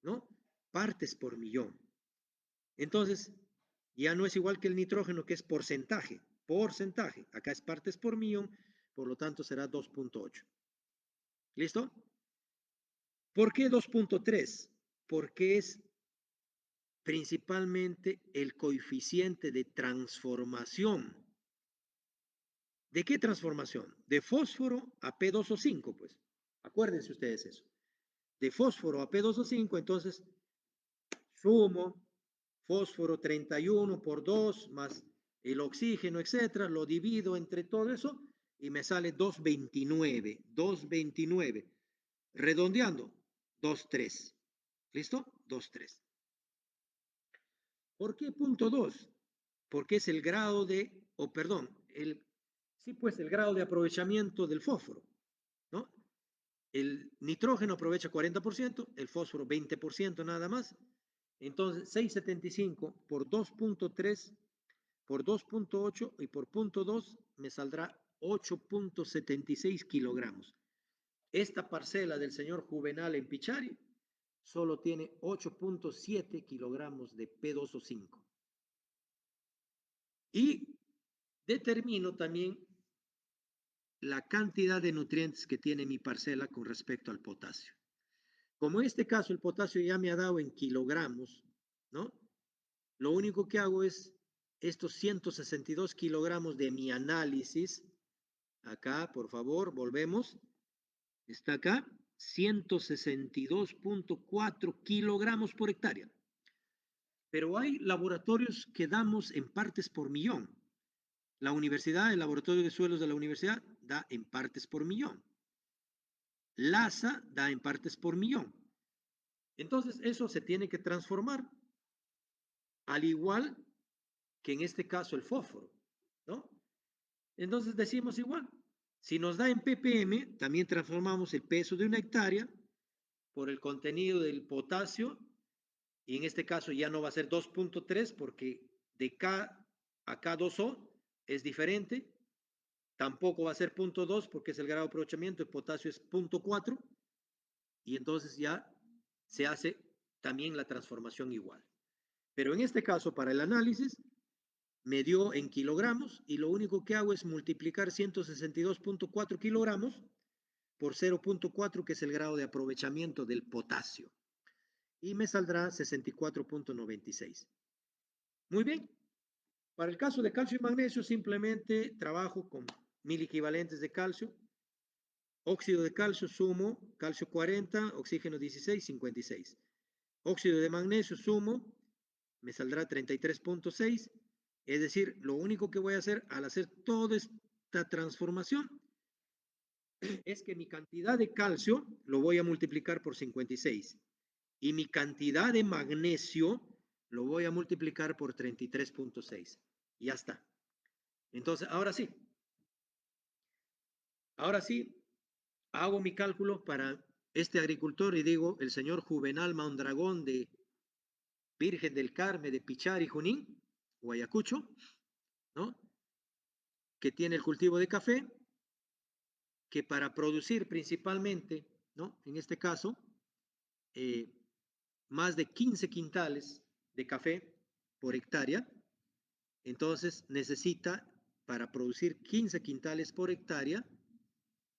¿no? Partes por millón. Entonces, ya no es igual que el nitrógeno, que es porcentaje, porcentaje. Acá es partes por millón, por lo tanto será 2.8. ¿Listo? ¿Por qué 2.3? Porque es principalmente el coeficiente de transformación. ¿De qué transformación? De fósforo a P2O5, pues. Acuérdense ustedes eso. De fósforo a P2O5, entonces sumo fósforo 31 por 2 más el oxígeno, etcétera, lo divido entre todo eso y me sale 229, 229. Redondeando, 23. ¿Listo? 23. ¿Por qué punto 2? Porque es el grado de, o perdón, sí, pues el grado de aprovechamiento del fósforo, ¿no? El nitrógeno aprovecha 40%, el fósforo 20% nada más. Entonces, 675 por 2.3 por 2.8 y por punto 2 me saldrá 8.76 kilogramos. Esta parcela del señor Juvenal en Pichari solo tiene 8.7 kilogramos de P2O5. Y determino también la cantidad de nutrientes que tiene mi parcela con respecto al potasio. Como en este caso el potasio ya me ha dado en kilogramos, ¿no? Lo único que hago es estos 162 kilogramos de mi análisis. Acá, por favor, volvemos. Está acá, 162.4 kilogramos por hectárea. Pero hay laboratorios que damos en partes por millón. La universidad, el laboratorio de suelos de la universidad, da en partes por millón. LASA da en partes por millón. Entonces, eso se tiene que transformar, al igual que en este caso el fósforo, ¿no? Entonces decimos igual, si nos da en ppm, también transformamos el peso de una hectárea por el contenido del potasio, y en este caso ya no va a ser 2.3 porque de K a K2O es diferente, tampoco va a ser 0.2 porque es el grado de aprovechamiento, el potasio es 0.4, y entonces ya se hace también la transformación igual. Pero en este caso, para el análisis, me dio en kilogramos y lo único que hago es multiplicar 162.4 kilogramos por 0.4, que es el grado de aprovechamiento del potasio. Y me saldrá 64.96. Muy bien. Para el caso de calcio y magnesio, simplemente trabajo con 1000 equivalentes de calcio. Óxido de calcio sumo, calcio 40, oxígeno 16, 56. Óxido de magnesio sumo, me saldrá 33.6. Es decir, lo único que voy a hacer al hacer toda esta transformación es que mi cantidad de calcio lo voy a multiplicar por 56 y mi cantidad de magnesio lo voy a multiplicar por 33.6. Ya está. Entonces, ahora sí, hago mi cálculo para este agricultor y digo, el señor Juvenal Mondragón de Virgen del Carmen de Pichar y Junín, Guayacucho, ¿no? Que tiene el cultivo de café, que para producir principalmente, ¿no? En este caso, eh, más de 15 quintales de café por hectárea, entonces necesita, para producir 15 quintales por hectárea,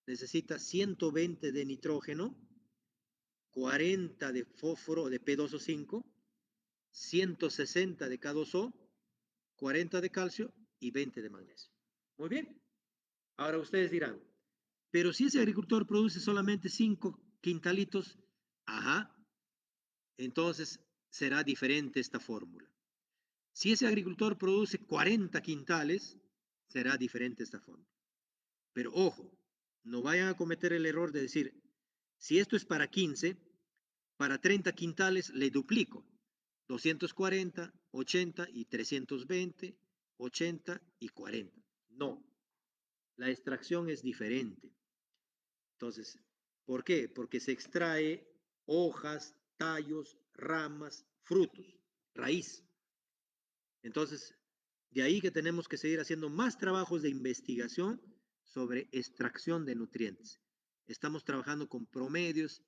necesita 120 de nitrógeno, 40 de fósforo de P2O5, 160 de K2O, 40 de calcio y 20 de magnesio. Muy bien. Ahora ustedes dirán, pero si ese agricultor produce solamente 5 quintalitos, ajá, entonces será diferente esta fórmula. Si ese agricultor produce 40 quintales, será diferente esta fórmula. Pero ojo, No vayan a cometer el error de decir, si esto es para 15, para 30 quintales le duplico. 240, 80 y 320, 80 y 40. No, la extracción es diferente. Entonces, ¿por qué? Porque se extrae hojas, tallos, ramas, frutos, raíz. Entonces, de ahí que tenemos que seguir haciendo más trabajos de investigación sobre extracción de nutrientes. Estamos trabajando con promedios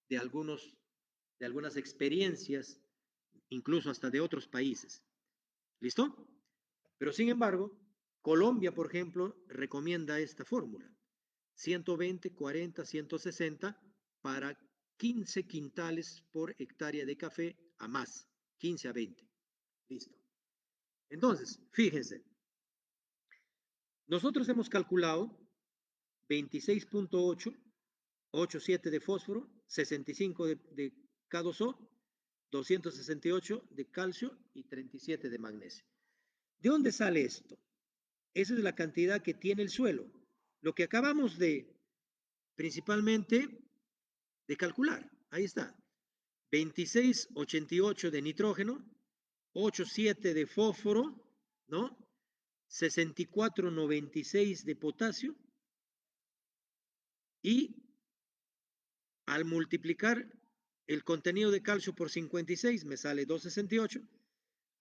de algunas experiencias, incluso hasta de otros países. ¿Listo? Pero sin embargo, Colombia, por ejemplo, recomienda esta fórmula: 120, 40, 160 para 15 quintales por hectárea de café a más, 15 a 20. Listo. Entonces, fíjense, nosotros hemos calculado 26.8, 8,7 de fósforo, 65 de K2O, 268 de calcio y 37 de magnesio. ¿De dónde sale esto? Esa es la cantidad que tiene el suelo. Lo que acabamos principalmente, de calcular. Ahí está. 26,88 de nitrógeno, 8,7 de fósforo, ¿no? 64,96 de potasio, y al multiplicar el contenido de calcio por 56 me sale 2,68.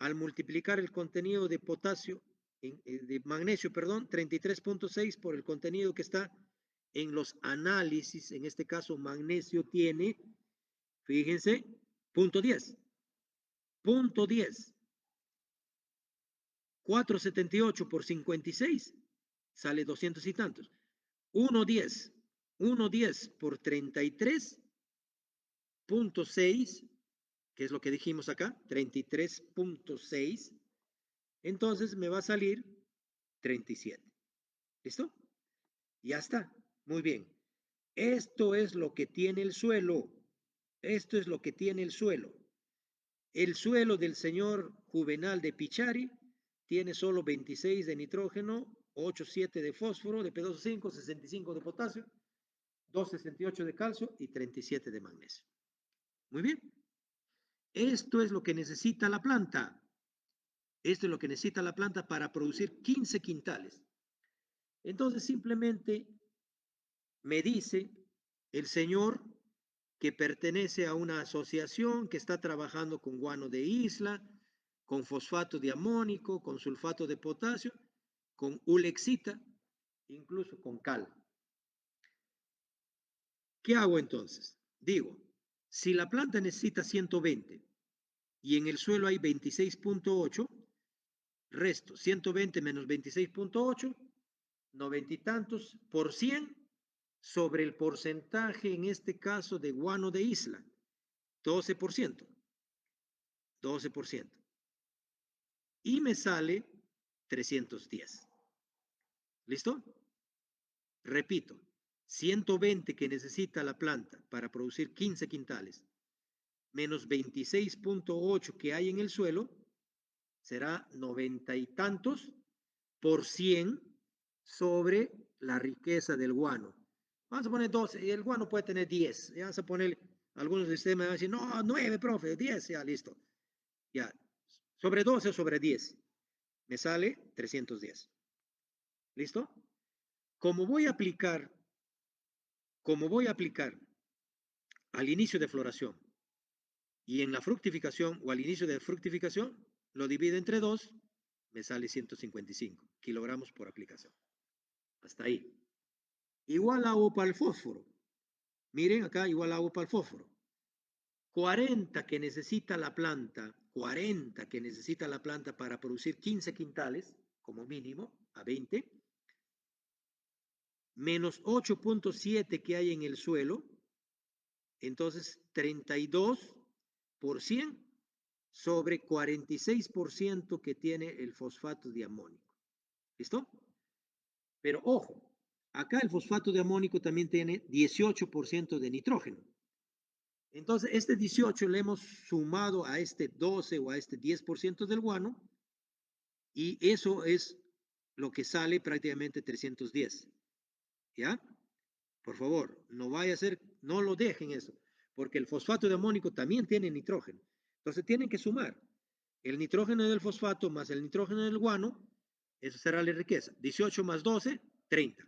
Al multiplicar el contenido de potasio, de magnesio, perdón, 33.6 por el contenido que está en los análisis, en este caso magnesio tiene, fíjense, punto 10. Punto 10. 4,78 por 56 sale 200 y tantos. 1,10. 1,10 por 33.6, que es lo que dijimos acá, 33.6, entonces me va a salir 37. ¿Listo? Ya está. Muy bien. Esto es lo que tiene el suelo. Esto es lo que tiene el suelo. El suelo del señor Juvenal de Pichari tiene solo 26 de nitrógeno, 8,7 de fósforo, de P2O5, 65 de potasio, 2,68 de calcio y 37 de magnesio. Muy bien. Esto es lo que necesita la planta. Esto es lo que necesita la planta para producir 15 quintales. Entonces simplemente me dice el señor que pertenece a una asociación que está trabajando con guano de isla, con fosfato de amónico, con sulfato de potasio, con ulexita, incluso con cal. ¿Qué hago entonces? Digo, si la planta necesita 120 y en el suelo hay 26.8, resto 120 menos 26.8, 90 y tantos por 100 sobre el porcentaje, en este caso, de guano de isla, 12%. 12%. Y me sale 310. ¿Listo? Repito, 120 que necesita la planta para producir 15 quintales, menos 26.8 que hay en el suelo, será 90 y tantos por 100 sobre la riqueza del guano. Vamos a poner 12, y el guano puede tener 10. Ya vamos a poner, algunos sistemas van a decir, no, 9, profe, 10, ya listo. Ya, sobre 12 o sobre 10, me sale 310. ¿Listo? Como voy a aplicar, como voy a aplicar al inicio de floración y en la fructificación o al inicio de fructificación, lo divido entre 2, me sale 155 kilogramos por aplicación. Hasta ahí. Igual hago para el fósforo. Miren acá, igual hago para el fósforo. 40 que necesita la planta, 40 que necesita la planta para producir 15 quintales, como mínimo, a 20, menos 8.7 que hay en el suelo, entonces 32 por 100 sobre 46% que tiene el fosfato de amónico. ¿Listo? Pero ojo, acá el fosfato de amónico también tiene 18% de nitrógeno. Entonces, este 18 le hemos sumado a este 12 o a este 10% del guano, y eso es lo que sale prácticamente 310. ¿Ya? Por favor, no vaya a ser, no lo dejen eso, porque el fosfato de amónico también tiene nitrógeno. Entonces tienen que sumar el nitrógeno del fosfato más el nitrógeno del guano, eso será la riqueza. 18 más 12, 30.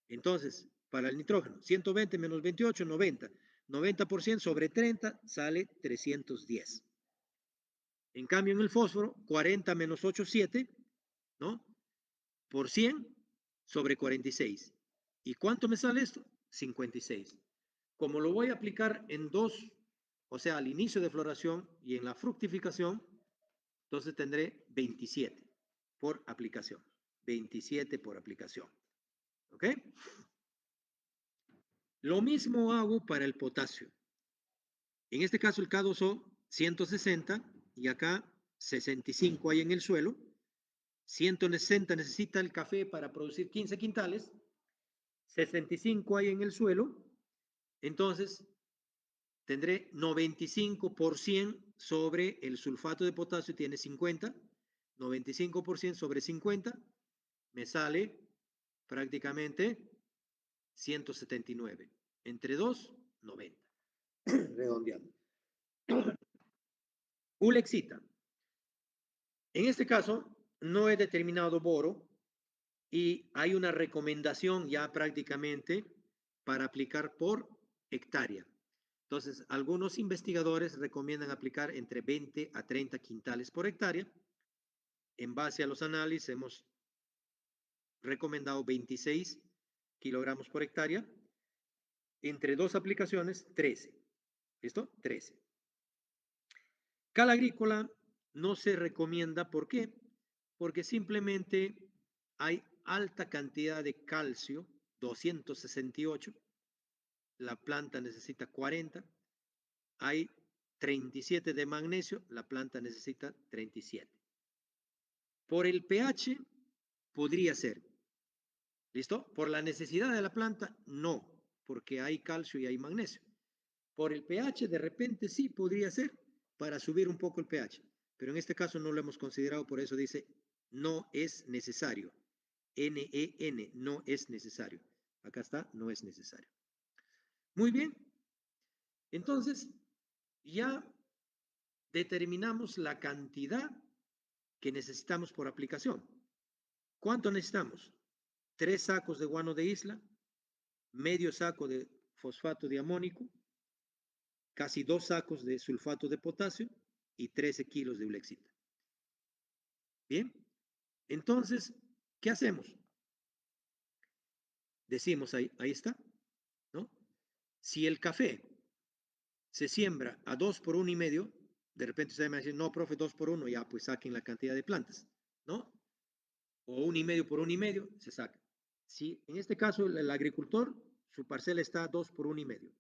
Entonces, para el nitrógeno, 120 menos 28, 90. 90% sobre 30 sale 310. En cambio, en el fósforo, 40 menos 8, 7, ¿no? Por 100 sobre 46. ¿Y cuánto me sale esto? 56. Como lo voy a aplicar en dos, o sea, al inicio de floración y en la fructificación, entonces tendré 27 por aplicación. 27 por aplicación. ¿Ok? Lo mismo hago para el potasio. En este caso el K2O son 160 y acá 65 hay en el suelo. 160 necesita el café para producir 15 quintales. 65 hay en el suelo. Entonces tendré 95% sobre el sulfato de potasio, tiene 50. 95% sobre 50 me sale prácticamente 179. Entre 2, 90. Redondeando. Ulexita. En este caso, no he determinado boro y hay una recomendación ya prácticamente para aplicar por hectárea. Entonces, algunos investigadores recomiendan aplicar entre 20 a 30 quintales por hectárea. En base a los análisis, hemos recomendado 26 kilogramos por hectárea. Entre dos aplicaciones, 13. ¿Listo? 13. Cal agrícola no se recomienda. ¿Por qué? Porque simplemente hay alta cantidad de calcio, 268. La planta necesita 40. Hay 37 de magnesio, la planta necesita 37. Por el pH podría ser. ¿Listo? Por la necesidad de la planta, no, porque hay calcio y hay magnesio. Por el pH, de repente sí podría ser para subir un poco el pH, pero en este caso no lo hemos considerado, por eso dice no es necesario. NEN, no es necesario. Acá está, no es necesario. Muy bien, entonces ya determinamos la cantidad que necesitamos por aplicación. ¿Cuánto necesitamos? 3 sacos de guano de isla, medio saco de fosfato de amónico, casi 2 sacos de sulfato de potasio y 13 kilos de ulexita. Bien, entonces, ¿qué hacemos? Decimos ahí está, ¿no? Si el café se siembra a 2 por 1,5, de repente ustedes me dicen, no, profe, 2 por 1, ya pues saquen la cantidad de plantas, ¿no? O 1,5 por 1,5, se saca. Si en este caso el agricultor, su parcela está a 2 por 1,5,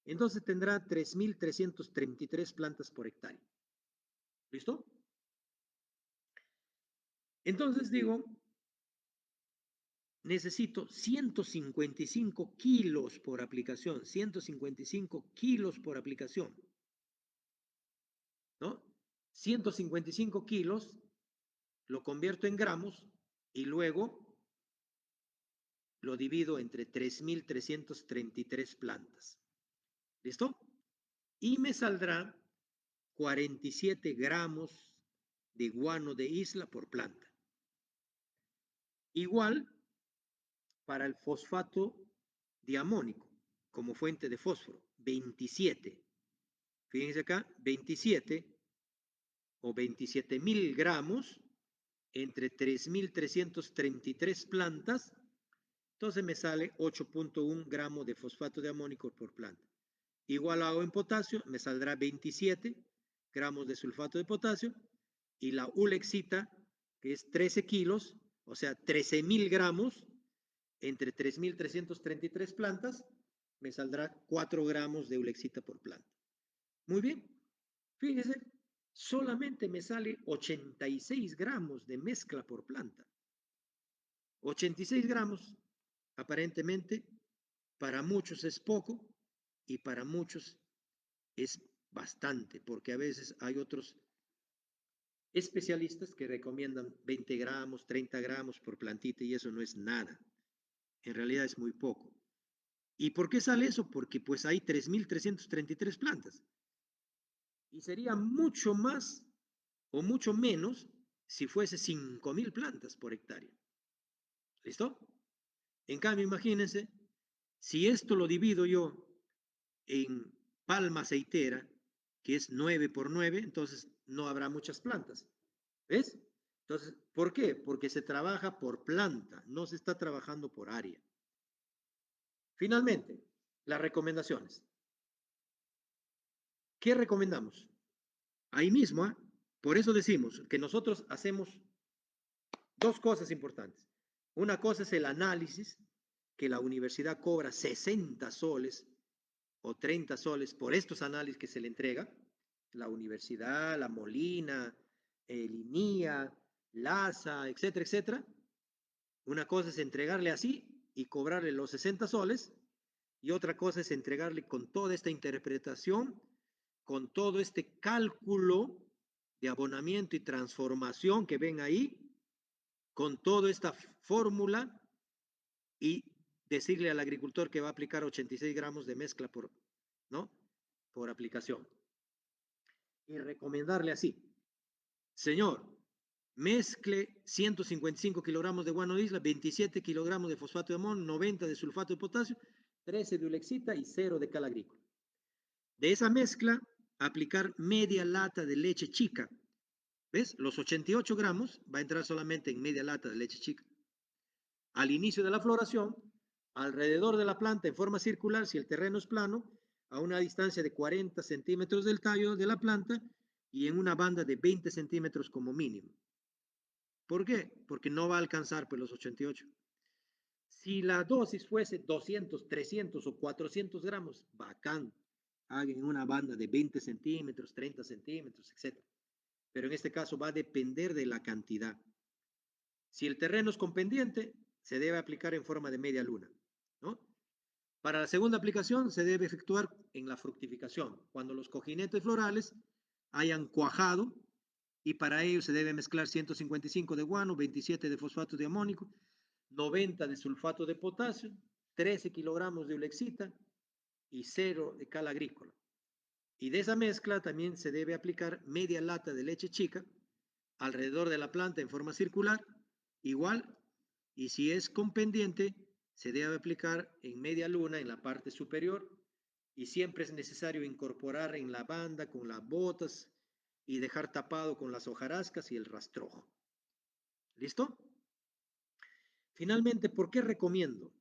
entonces tendrá 3,333 plantas por hectárea. ¿Listo? Entonces digo, necesito 155 kilos por aplicación, 155 kilos por aplicación, ¿no? 155 kilos lo convierto en gramos y luego lo divido entre 3,333 plantas. ¿Listo? Y me saldrá 47 gramos de guano de isla por planta. Igual para el fosfato diamónico como fuente de fósforo, 27. Fíjense acá, 27 o 27,000 gramos entre 3,333 plantas. Entonces me sale 8,1 gramos de fosfato de amónico por planta. Igual hago en potasio, me saldrá 27 gramos de sulfato de potasio y la ulexita, que es 13 kilos, o sea, 13,000 gramos entre 3,333 plantas, me saldrá 4 gramos de ulexita por planta. Muy bien, fíjese, solamente me sale 86 gramos de mezcla por planta. 86 gramos, aparentemente, para muchos es poco y para muchos es bastante, porque a veces hay otros especialistas que recomiendan 20 gramos, 30 gramos por plantita y eso no es nada. En realidad es muy poco. ¿Y por qué sale eso? Porque pues hay 3.333 plantas. Y sería mucho más o mucho menos si fuese 5.000 plantas por hectárea. ¿Listo? En cambio, imagínense, si esto lo divido yo en palma aceitera, que es 9 por 9, entonces no habrá muchas plantas. ¿Ves? Entonces, ¿por qué? Porque se trabaja por planta, no se está trabajando por área. Finalmente, las recomendaciones. ¿Qué recomendamos? Ahí mismo, ¿eh? Por eso decimos que nosotros hacemos dos cosas importantes. Una cosa es el análisis, que la universidad cobra 60 soles o 30 soles por estos análisis que se le entrega. La universidad, la Molina, el INIA, LASA, etcétera, etcétera. Una cosa es entregarle así y cobrarle los 60 soles, y otra cosa es entregarle con toda esta interpretación, con todo este cálculo de abonamiento y transformación que ven ahí, con toda esta fórmula, y decirle al agricultor que va a aplicar 86 gramos de mezcla por, ¿no? Por aplicación. Y recomendarle así, señor, mezcle 155 kilogramos de guano de isla, 27 kilogramos de fosfato de amonio, 90 de sulfato de potasio, 13 de ulexita y 0 de cal agrícola. De esa mezcla, aplicar media lata de leche chica. ¿Ves? Los 88 gramos va a entrar solamente en media lata de leche chica. Al inicio de la floración, alrededor de la planta en forma circular, si el terreno es plano, a una distancia de 40 centímetros del tallo de la planta y en una banda de 20 centímetros como mínimo. ¿Por qué? Porque no va a alcanzar pues, los 88. Si la dosis fuese 200, 300 o 400 gramos, bacán. Hagan una banda de 20 centímetros, 30 centímetros, etc. Pero en este caso va a depender de la cantidad. Si el terreno es con pendiente, se debe aplicar en forma de media luna, ¿no? Para la segunda aplicación se debe efectuar en la fructificación, cuando los cojinetes florales hayan cuajado, y para ello se debe mezclar 155 de guano, 27 de fosfato de amónico, 90 de sulfato de potasio, 13 kilogramos de ulexita y 0 de cal agrícola. Y de esa mezcla también se debe aplicar media lata de leche chica alrededor de la planta en forma circular, igual, y si es con pendiente, se debe aplicar en media luna en la parte superior, y siempre es necesario incorporar en la banda con las botas y dejar tapado con las hojarascas y el rastrojo. ¿Listo? Finalmente, ¿por qué recomiendo?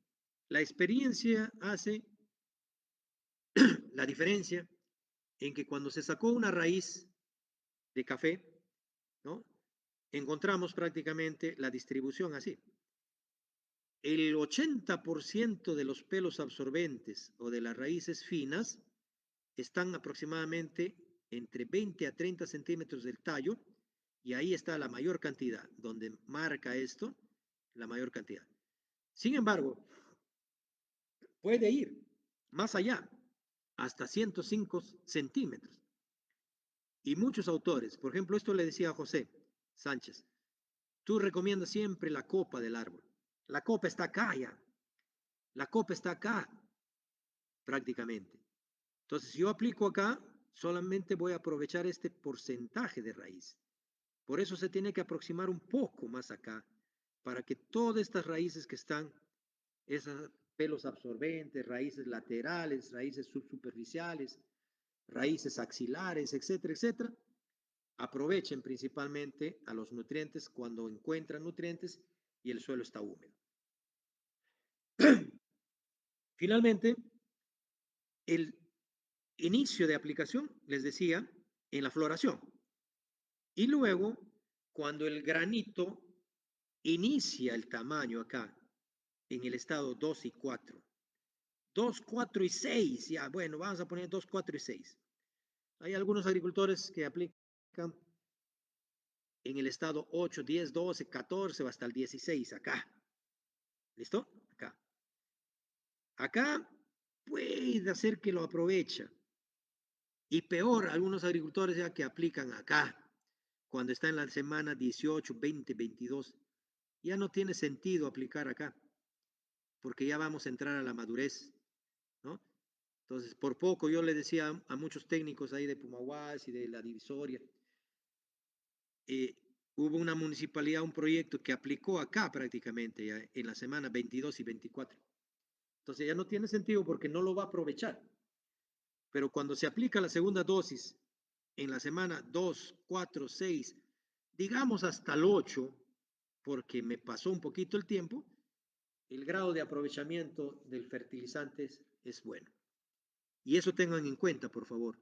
La experiencia hace la diferencia en que cuando se sacó una raíz de café, ¿no? Encontramos prácticamente la distribución así. El 80% de los pelos absorbentes o de las raíces finas están aproximadamente entre 20 a 30 centímetros del tallo, y ahí está la mayor cantidad, donde marca esto, la mayor cantidad. Sin embargo, puede ir más allá, hasta 105 centímetros. Y muchos autores, por ejemplo, esto le decía a José Sánchez, tú recomiendas siempre la copa del árbol. La copa está acá ya, la copa está acá prácticamente. Entonces, si yo aplico acá, solamente voy a aprovechar este porcentaje de raíz. Por eso se tiene que aproximar un poco más acá, para que todas estas raíces que están, esos pelos absorbentes, raíces laterales, raíces subsuperficiales, raíces axilares, etcétera, etcétera, aprovechen principalmente a los nutrientes cuando encuentran nutrientes y el suelo está húmedo. Finalmente, el inicio de aplicación, les decía, en la floración. Y luego, cuando el granito inicia el tamaño acá, en el estado 2 y 4. 2, 4 y 6, ya, bueno, vamos a poner 2, 4 y 6. Hay algunos agricultores que aplican en el estado 8, 10, 12, 14 o hasta el 16 acá. ¿Listo? Acá. Acá puede hacer que lo aprovecha. Y peor, algunos agricultores ya que aplican acá, cuando está en la semana 18, 20, 22. Ya no tiene sentido aplicar acá, porque ya vamos a entrar a la madurez. Entonces, por poco yo le decía a muchos técnicos ahí de Pumahuas y de la Divisoria, eh, hubo una municipalidad, un proyecto que aplicó acá prácticamente ya en la semana 22 y 24. Entonces ya no tiene sentido porque no lo va a aprovechar. Pero cuando se aplica la segunda dosis en la semana 2, 4, 6, digamos hasta el 8, porque me pasó un poquito el tiempo, el grado de aprovechamiento del fertilizante es bueno. Y eso tengan en cuenta, por favor,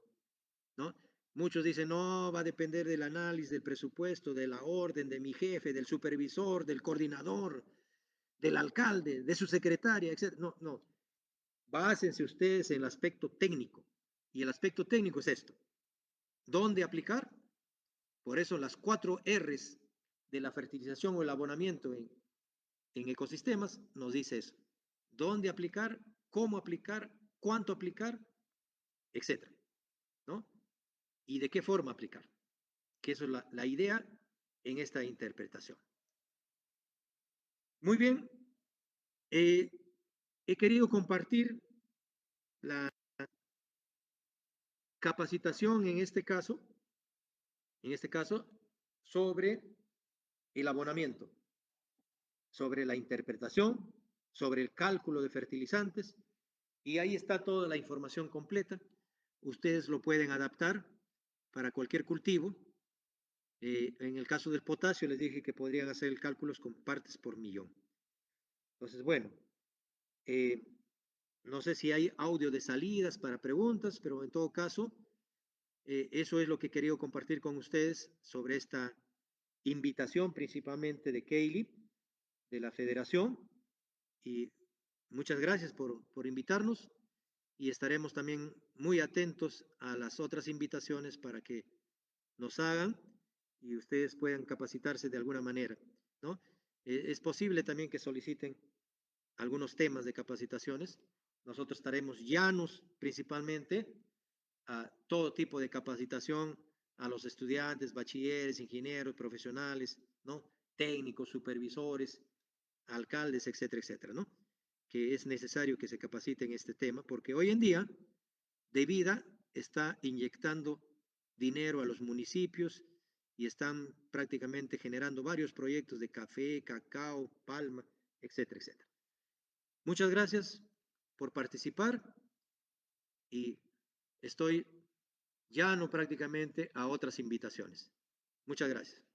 ¿no? Muchos dicen, no, va a depender del análisis, del presupuesto, de la orden, de mi jefe, del supervisor, del coordinador, del alcalde, de su secretaria, etc. No, no. Básense ustedes en el aspecto técnico. Y el aspecto técnico es esto. ¿Dónde aplicar? Por eso las 4 R's de la fertilización o el abonamiento en ecosistemas nos dice eso. ¿Dónde aplicar? ¿Cómo aplicar? ¿Cuánto aplicar? Etcétera, ¿no? ¿Y de qué forma aplicar? Que eso es la idea en esta interpretación. Muy bien, eh, he querido compartir la capacitación en este caso, sobre el abonamiento, sobre la interpretación, sobre el cálculo de fertilizantes, y ahí está toda la información completa. Ustedes lo pueden adaptar para cualquier cultivo. En el caso del potasio, les dije que podrían hacer el cálculo con partes por millón. Entonces, bueno, eh, no sé si hay audio de salidas para preguntas, pero en todo caso, eso es lo que he querido compartir con ustedes sobre esta invitación principalmente de Kaylee, de la federación. Y muchas gracias por invitarnos y estaremos también muy atentos a las otras invitaciones para que nos hagan y ustedes puedan capacitarse de alguna manera, ¿no? Es posible también que soliciten algunos temas de capacitaciones. Nosotros estaremos llanos principalmente a todo tipo de capacitación a los estudiantes, bachilleres, ingenieros, profesionales, ¿no? Técnicos, supervisores, alcaldes, etcétera, etcétera, ¿no? Que es necesario que se capaciten en este tema, porque hoy en día, de vida, está inyectando dinero a los municipios y están prácticamente generando varios proyectos de café, cacao, palma, etcétera, etcétera. Muchas gracias por participar y estoy llano prácticamente a otras invitaciones. Muchas gracias.